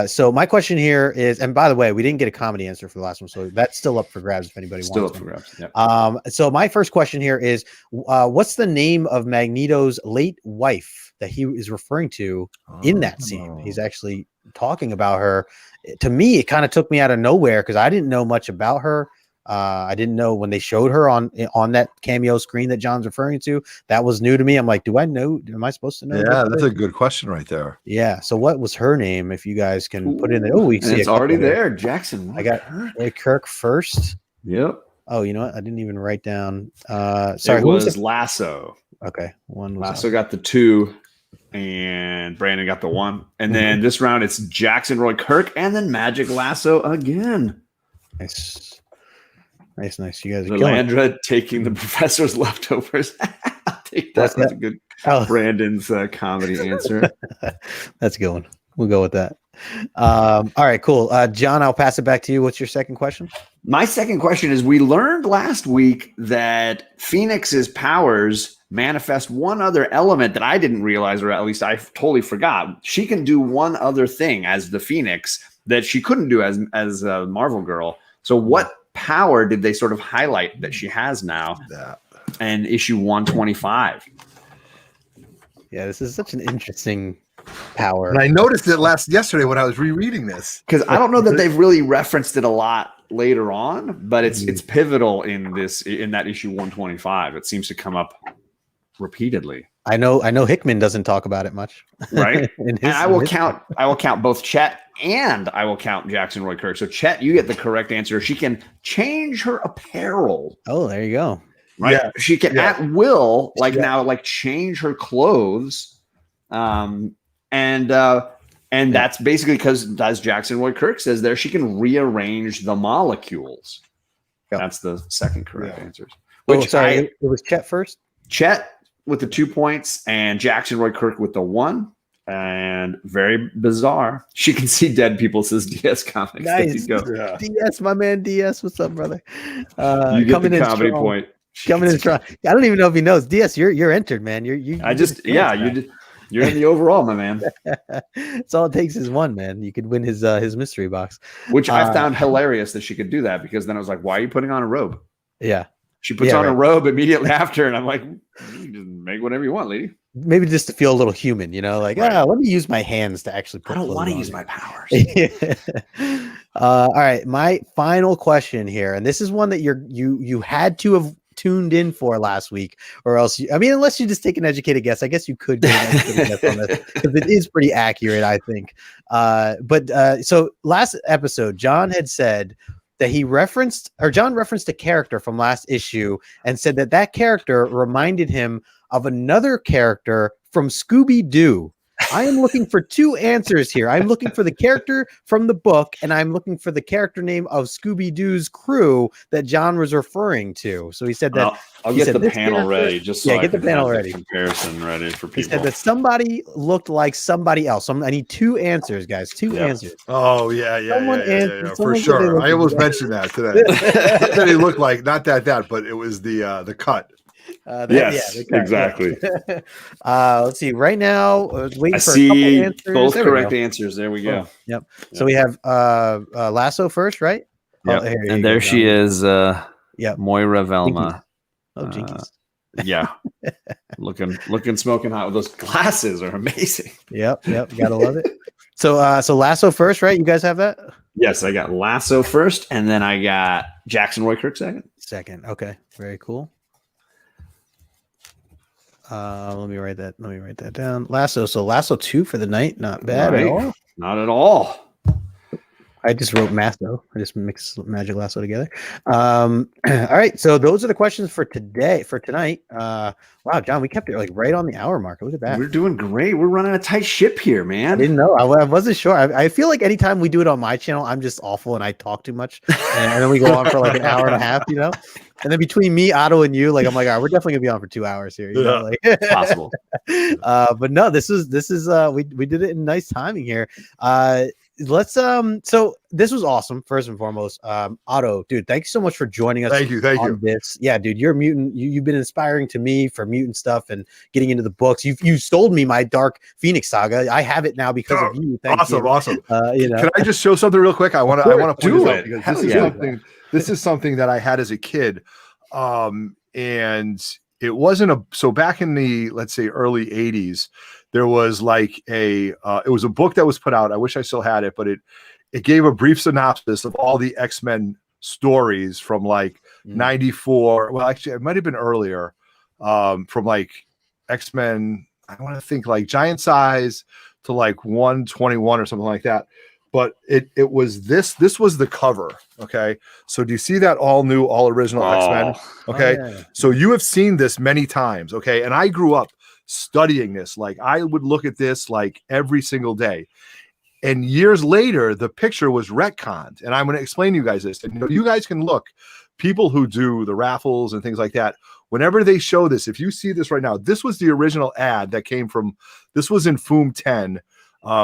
So my question here is, and by the way, we didn't get a comedy answer for the last one, so that's still up for grabs if anybody Still wants up for grabs. one. So my first question here is, what's the name of Magneto's late wife that he is referring to in that scene? He's actually talking about her. To me, it kind of took me out of nowhere because I didn't know much about her. I didn't know when they showed her on that cameo screen that John's referring to. That was new to me. I'm like, do I know? Am I supposed to know? Yeah, that's a good question right there. Yeah. So what was her name? If you guys can put it in there. Oh, we see it's already there. Jackson. I got Kirk first. Yep. Oh, you know what? I didn't even write down. Sorry, it was Lasso. Okay, one was Lasso got the 2, and Brandon got the 1. And then this round it's Jackson, Roy, Kirk, and then Magic Lasso again. Nice. Nice. You guys are Lilandra taking the professor's leftovers. I'll take that. That's a good Brandon's comedy answer. That's a good one. We'll go with that. All right, cool. John, I'll pass it back to you. What's your second question? My second question is, we learned last week that Phoenix's powers manifest one other element that I didn't realize, or at least I totally forgot. She can do one other thing as the Phoenix that she couldn't do as a Marvel girl. So what power did they sort of highlight that she has now in issue 125? Yeah, this is such an interesting power. And I noticed it yesterday when I was rereading this, because I don't know that they've really referenced it a lot later on, but it's pivotal in that issue 125. It seems to come up repeatedly. I know Hickman doesn't talk about it much, right? And I will count both Chet and I will count Jackson, Roy, Kirk. So Chet, you get the correct answer. She can change her apparel. Oh, there you go. Right. Yeah. She can at will, now, change her clothes. And that's basically because, as Jackson, Roy, Kirk says there, she can rearrange the molecules. Yep. That's the second correct answers. It was Chet first. Chet with the 2 points, and Jackson, Roy, Kirk with the 1. And very bizarre, she can see dead people, says DS Comics. Nice. DS, my man DS. What's up, brother? You get the comedy point. Coming in strong. I don't even know if he knows. DS, you're entered, man. You're in the overall, my man. That's all it takes is 1, man. You could win his mystery box. Which I found hilarious that she could do that, because then I was like, why are you putting on a robe? Yeah. She puts on a robe immediately after, and I'm like, you just make whatever you want, lady. Maybe just to feel a little human, let me use my hands to actually put. I don't want to use my powers. All right, my final question here, and this is one that you had to have tuned in for last week, or else unless you just take an educated guess, I guess you could get an educated guess on this, because it is pretty accurate, I think. So last episode, John had said that John referenced a character from last issue and said that character reminded him of another character from Scooby-Doo. I am looking for 2 answers here. I'm looking for the character from the book, and I'm looking for the character name of Scooby-Doo's crew that John was referring to. So he said that. I'll get the panel ready. Just so get the panel ready. Comparison ready for people. He said that somebody looked like somebody else. I need 2 answers, guys. 2 answers. Oh yeah, for sure. I almost mentioned that today. Not that he looked like, not that, but it was the cut. Exactly. Let's see. Right now, waiting I for see a couple answers. Both correct answers. There we go. Yep. So we have Lasso first, right? Yep. And there she is. Moira Velma. Oh, jinkies. Yeah. looking smoking hot with those glasses are amazing. Yep. Gotta love it. So Lasso first, right? You guys have that? Yes, I got Lasso first, and then I got Jackson, Roy, Kirk second. Okay. Very cool. Let me write that down. Lasso. So Lasso 2 for the night. Not bad at all. Not at all. I just wrote Masso. I just mixed Magic Lasso together. All right. So those are the questions for tonight. Wow, John, we kept it right on the hour mark. Look at that. We're doing great. We're running a tight ship here, man. I didn't know. I wasn't sure. I feel like anytime we do it on my channel, I'm just awful and I talk too much. And then we go on for an hour and a half, And then between me, Otto, and you, I'm like, all right, we're definitely gonna be on for 2 hours here. Possible. But no, this is we did it in nice timing here. let's so this was awesome. First and foremost, Otto, dude, thank you so much for joining us. Thank you this. Yeah, dude, you're a mutant. You've been inspiring to me for mutant stuff and getting into the books. You stole me my Dark Phoenix saga. I have it now because of you. Thank you. Awesome. You know, can I just show something real quick? I want to do point it this out because this is something that I had as a kid, and it wasn't so back in the, let's say, early 80s, there was like it was a book that was put out. I wish I still had it, but it gave a brief synopsis of all the X-Men stories from like 94. Well, actually, it might have been earlier, from like X-Men, I want to think like Giant Size to like 121 or something like that. But it was this was the cover. Okay. So do you see that all new, all original X-Men? Okay. yeah. So you have seen this many times. Okay. And I grew up studying this. Like I would look at this like every single day. And years later, the picture was retconned. And I'm going to explain to you guys this. And you guys can look, people who do the raffles and things like that, whenever they show this, if you see this right now, this was the original ad that came from, this was in FOOM 10.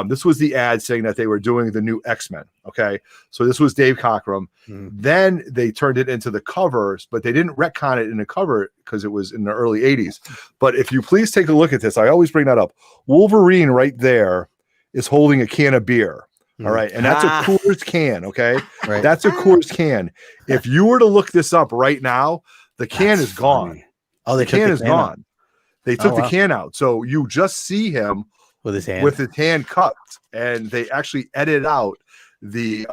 This was the ad saying that they were doing the new X-Men. Okay. So this was Dave Cockrum. Then they turned it into the covers, but they didn't retcon it in the cover because it was in the early 80s. But if you please take a look at this, I always bring that up. Wolverine right there is holding a can of beer. All right. And that's a Coors can. Okay. Right. That's a Coors can. If you were to look this up right now, the can is gone. Oh, the can is gone. They took the can out. So you just see him with his hand cupped, and they actually edited out the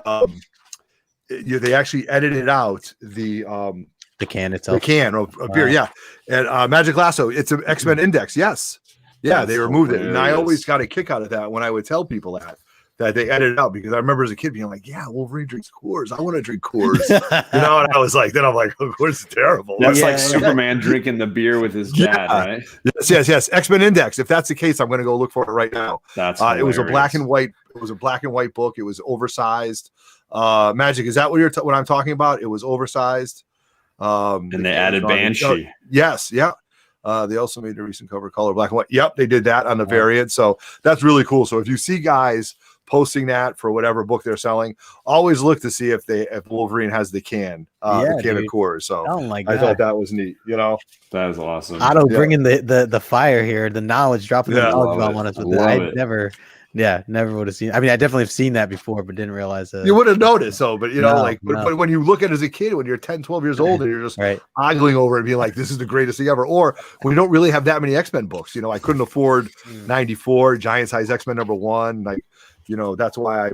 can itself. The can of beer, yeah. And Magic Lasso, it's an X-Men Index, yes. Yeah, they removed it. And I always got a kick out of that when I would tell people that they edited out, because I remember as a kid being like, yeah, Wolverine drinks Coors. I want to drink Coors. And I was like, then I'm like, oh, Coors is terrible. That's like Superman drinking the beer with his dad, right? Yes. X-Men Index. If that's the case, I'm going to go look for it right now. That's it was a black and white. It was a black and white book. It was oversized. Magic, is that what I'm talking about? It was oversized. And they added Banshee. Yes. Yeah. They also made a recent cover color black and white. Yep, they did that on the variant. So that's really cool. So if you see guys posting that for whatever book they're selling, always look to see if Wolverine has the can of Coors. So oh my God. I thought that was neat. That is awesome. Otto bringing the fire here, the knowledge, dropping the knowledge bomb on us with it. I never would have seen. I mean, I definitely have seen that before, but didn't realize that. You would have noticed, but but when you look at it as a kid, when you're 10, 12 years old, and you're just ogling over it and being like, this is the greatest thing ever. Or we don't really have that many X-Men books. I couldn't afford 94 Giant Size X-Men #1. Like, that's why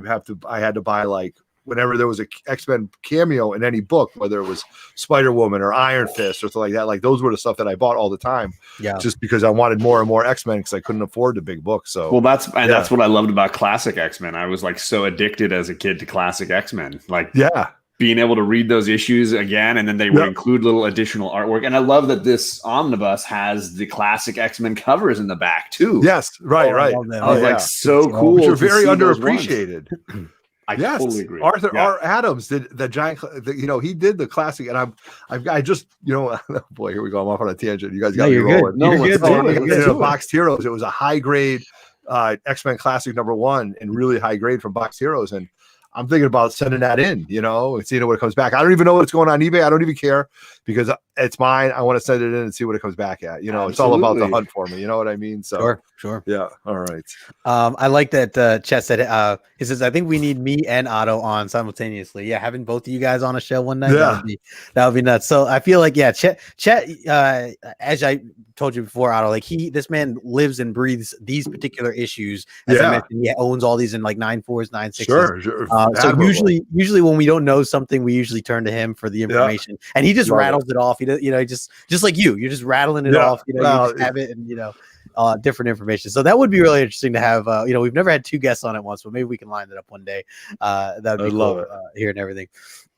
I had to buy, like, whenever there was a X-Men cameo in any book, whether it was Spider-Woman or Iron Fist or something like that, like those were the stuff that I bought all the time. Yeah. Just because I wanted more and more X-Men because I couldn't afford the big book. So that's what I loved about classic X-Men. I was like so addicted as a kid to classic X-Men. Like being able to read those issues again, and then they would include little additional artwork. And I love that this omnibus has the classic X-Men covers in the back too. Yes, right. I was like, so cool. Which are very underappreciated. I totally agree. Arthur R. Adams did the giant. He did the classic, and I just boy, here we go. I'm off on a tangent. You guys got me rolling. You're good. Boxed Heroes. It was a high grade X-Men Classic #1, and really high grade from Boxed Heroes, and I'm thinking about sending that in, and seeing what it comes back. I don't even know what's going on eBay. I don't even care because it's mine. I want to send it in and see what it comes back at. It's all about the hunt for me. You know what I mean? So sure. Yeah. All right. I like that Chet said, he says, I think we need me and Otto on simultaneously. Yeah. Having both of you guys on a show one night. Yeah. That would be nuts. So I feel like, Chet, as I told you before, Otto, like this man lives and breathes these particular issues. As I mentioned, he owns all these in like 9.4s, 9.6s. Sure. So usually when we don't know something, we usually turn to him for the information, and he just rattles it off. He does, just like you're just rattling it off. You just have it, and different information. So that would be really interesting to have. We've never had two guests on at once, but maybe we can line that up one day. That would be cool, here and everything.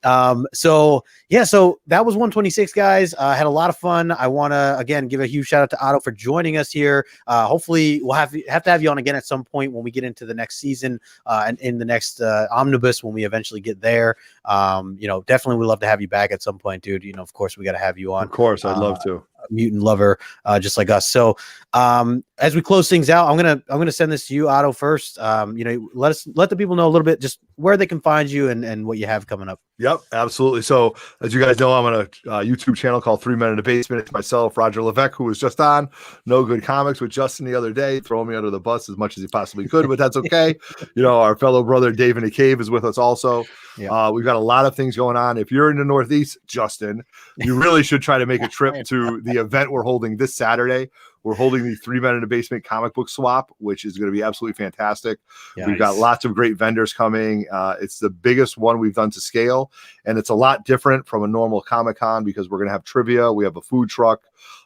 So that was 126, guys. Had a lot of fun. I want to again give a huge shout out to Otto for joining us here. Hopefully we'll have to have you on again at some point when we get into the next season, and in the next omnibus when we eventually get there. Definitely would love to have you back at some point, dude. Of course we got to have you on. Of course, I'd love to. Mutant lover, just like us. So as we close things out, I'm gonna send this to you, Otto, first. Let the people know a little bit just where they can find you and what you have coming up. Yep, absolutely. So as you guys know, I'm on a YouTube channel called 3 Men in the Basement. It's myself, Roger Levesque, who was just on No Good Comics with Justin the other day, throwing me under the bus as much as he possibly could, but that's okay. Our fellow brother Dave in the Cave is with us also. Yeah. We've got a lot of things going on. If you're in the Northeast, Justin, you really should try to make a trip to the event we're holding this Saturday. We're holding the 3 Men in the Basement comic book swap, which is going to be absolutely fantastic. Yeah, we've got lots of great vendors coming. It's the biggest one we've done to scale, and it's a lot different from a normal Comic-Con because we're going to have trivia. We have a food truck.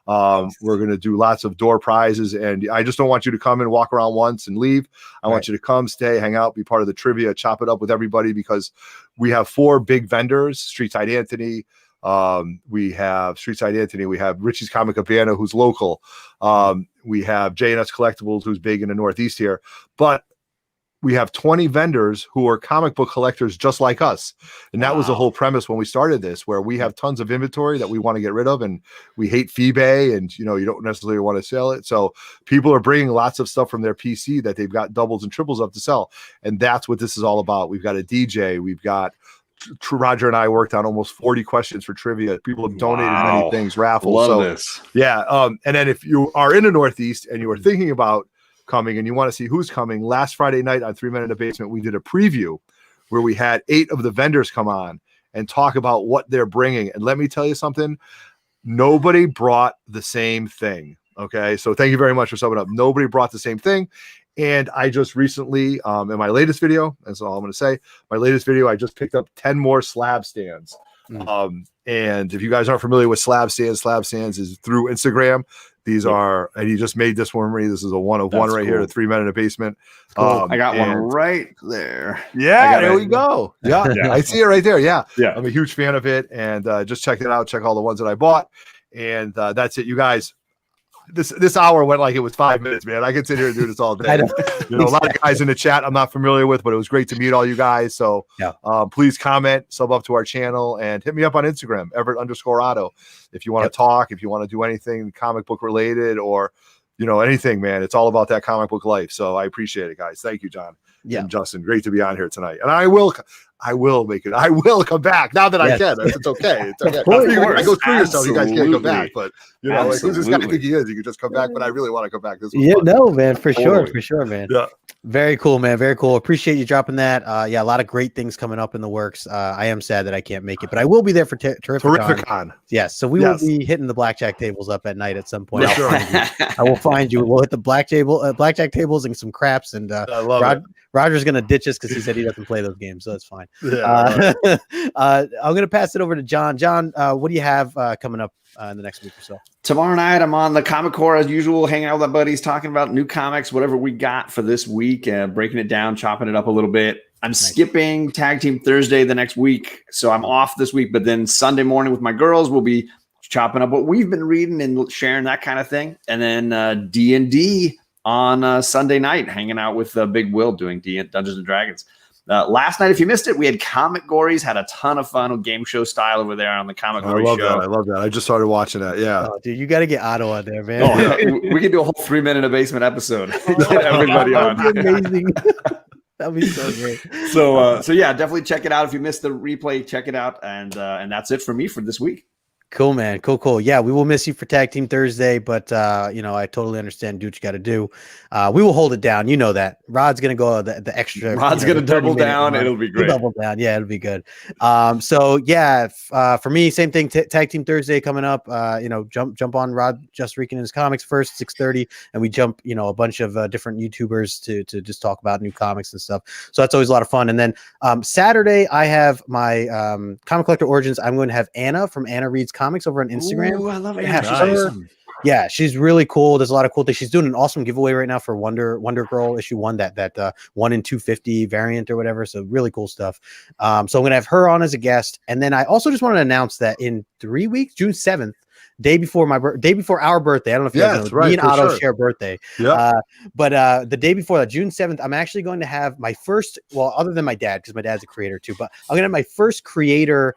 We're going to do lots of door prizes, and I just don't want you to come and walk around once and leave. I want you to come, stay, hang out, be part of the trivia, chop it up with everybody, because we have 4 big vendors: Street Side Anthony, we have Street Side Anthony, we have Richie's Comic Cabana, who's local, we have J&S Collectibles, who's big in the Northeast here, but we have 20 vendors who are comic book collectors just like us. And that was the whole premise when we started this, where we have tons of inventory that we want to get rid of, and we hate FeeBay, and you don't necessarily want to sell it. So people are bringing lots of stuff from their PC that they've got doubles and triples of to sell. And that's what this is all about. We've got a DJ, we've got Roger and I worked on almost 40 questions for trivia. People have donated many things, raffles. Love this. Yeah. And then if you are in the Northeast and you are thinking about coming and you want to see who's coming, last Friday night on 3 Men in the Basement, we did a preview where we had 8 of the vendors come on and talk about what they're bringing. And let me tell you something, nobody brought the same thing. Okay. So thank you very much for summing up. Nobody brought the same thing. And I just recently, in my latest video, that's all I'm going to say, my latest video, I just picked up 10 more slab stands. And if you guys aren't familiar with slab stands is through Instagram. These are, and he just made this one for me. This is a one of one right here, the 3 Men in the Basement. Cool. I got one right there. Yeah, there we go. Yeah, I see it right there. Yeah. I'm a huge fan of it. And just check it out. Check all the ones that I bought. And that's it, you guys. This hour went like it was 5 minutes, man. I could sit here and do this all day. A lot of guys in the chat I'm not familiar with, but it was great to meet all you guys. So please comment, sub up to our channel, and hit me up on Instagram, Everett_Otto. If you want to talk, if you want to do anything comic book related, or anything, man. It's all about that comic book life. So I appreciate it, guys. Thank you, John. And Justin, great to be on here tonight. And I will make it. I will come back now that I can. It's okay. It's okay. I go through yourself. You guys can't come back, but who's this guy think he is? You can just come back, but I really want to come back. This fun. No, man, for sure, man. Yeah. Very cool, man. Very cool. Appreciate you dropping that. A lot of great things coming up in the works. I am sad that I can't make it, but I will be there for Terrificon. Yes. So we will be hitting the blackjack tables up at night at some point. I will find you. We'll hit the blackjack tables and some craps, and I love it. Roger's going to ditch us because he said he doesn't play those games, so that's fine. I'm going to pass it over to John. John, what do you have coming up in the next week or so? Tomorrow night, I'm on the Comic Core as usual, hanging out with my buddies, talking about new comics, whatever we got for this week, breaking it down, chopping it up a little bit. I'm skipping Tag Team Thursday the next week, so I'm off this week. But then Sunday morning with my girls, we'll be chopping up what we've been reading and sharing that kind of thing. And then D&D on Sunday night, hanging out with Big Will doing Dungeons and Dragons. Last night, if you missed it, we had Comic Gories, had a ton of fun with game show style over there on the Comic Gories show. I love that. I just started watching that. Yeah. Oh, dude, you got to get Otto on there, man. We could do a whole 3 Men in a Basement episode. Get everybody on. That'd be amazing. That'd be so great. So yeah, definitely check it out. If you missed the replay, check it out. And that's it for me for this week. Cool, man. Cool. Yeah, we will miss you for Tag Team Thursday, but I totally understand. Do what you got to do. We will hold it down. You know that. Rod's gonna go the extra. Rod's gonna double down. It'll be great. Double down. Yeah, it'll be good. For me, same thing. Tag Team Thursday coming up. Jump on Rod Just Reeking His Comics first, 6:30, and we jump. A bunch of different YouTubers to just talk about new comics and stuff. So that's always a lot of fun. And then Saturday, I have my Comic Collector Origins. I'm going to have Anna from Anna Reads Comics over on Instagram. Ooh, I love it. Awesome. Yeah, she's really cool. There's a lot of cool things. She's doing an awesome giveaway right now for Wonder Girl issue 1, that 1 in 250 variant or whatever. So really cool stuff. So I'm gonna have her on as a guest, and then I also just want to announce that in 3 weeks, June 7th, day before our birthday. I don't know if you guys know. Me and Otto share birthday. Yeah. But the day before that, June 7th, I'm actually going to have my first. Well, other than my dad, because my dad's a creator too. But I'm gonna have my first creator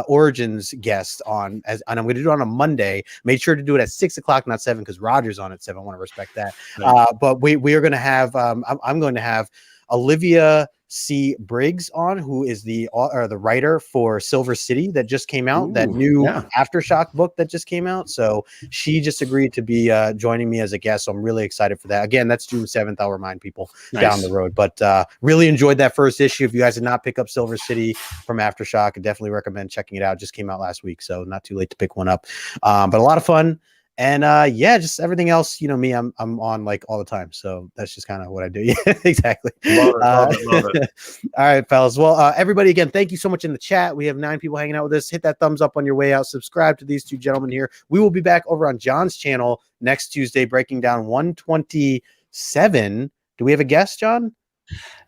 Origins guest on, and I'm going to do it on a Monday. Made sure to do it at 6 o'clock, not 7, because Roger's on at 7. I want to respect that. Right. But we are going to have. I'm going to have Olivia C. Briggs on, who is the writer for Silver City that just came out. That new Aftershock book that just came out. So she just agreed to be joining me as a guest. So I'm really excited for that. Again, that's June 7th. I'll remind people down the road. But really enjoyed that first issue. If you guys did not pick up Silver City from Aftershock, I definitely recommend checking it out. It just came out last week, so not too late to pick one up. But a lot of fun. And just everything else, me, I'm on like all the time. So that's just kind of what I do. Yeah, exactly. Love it. All right, fellas. Well, everybody, again, thank you so much in the chat. We have 9 people hanging out with us. Hit that thumbs up on your way out. Subscribe to these 2 gentlemen here. We will be back over on John's channel next Tuesday, breaking down 127. Do we have a guest, John?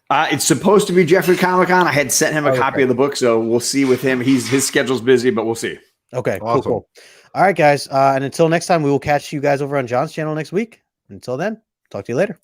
It's supposed to be Jeffrey Comic-Con. I had sent him a copy of the book, so we'll see with him. His schedule's busy, but we'll see. Okay, awesome. Cool. All right, guys. And until next time, we will catch you guys over on John's channel next week. Until then, talk to you later.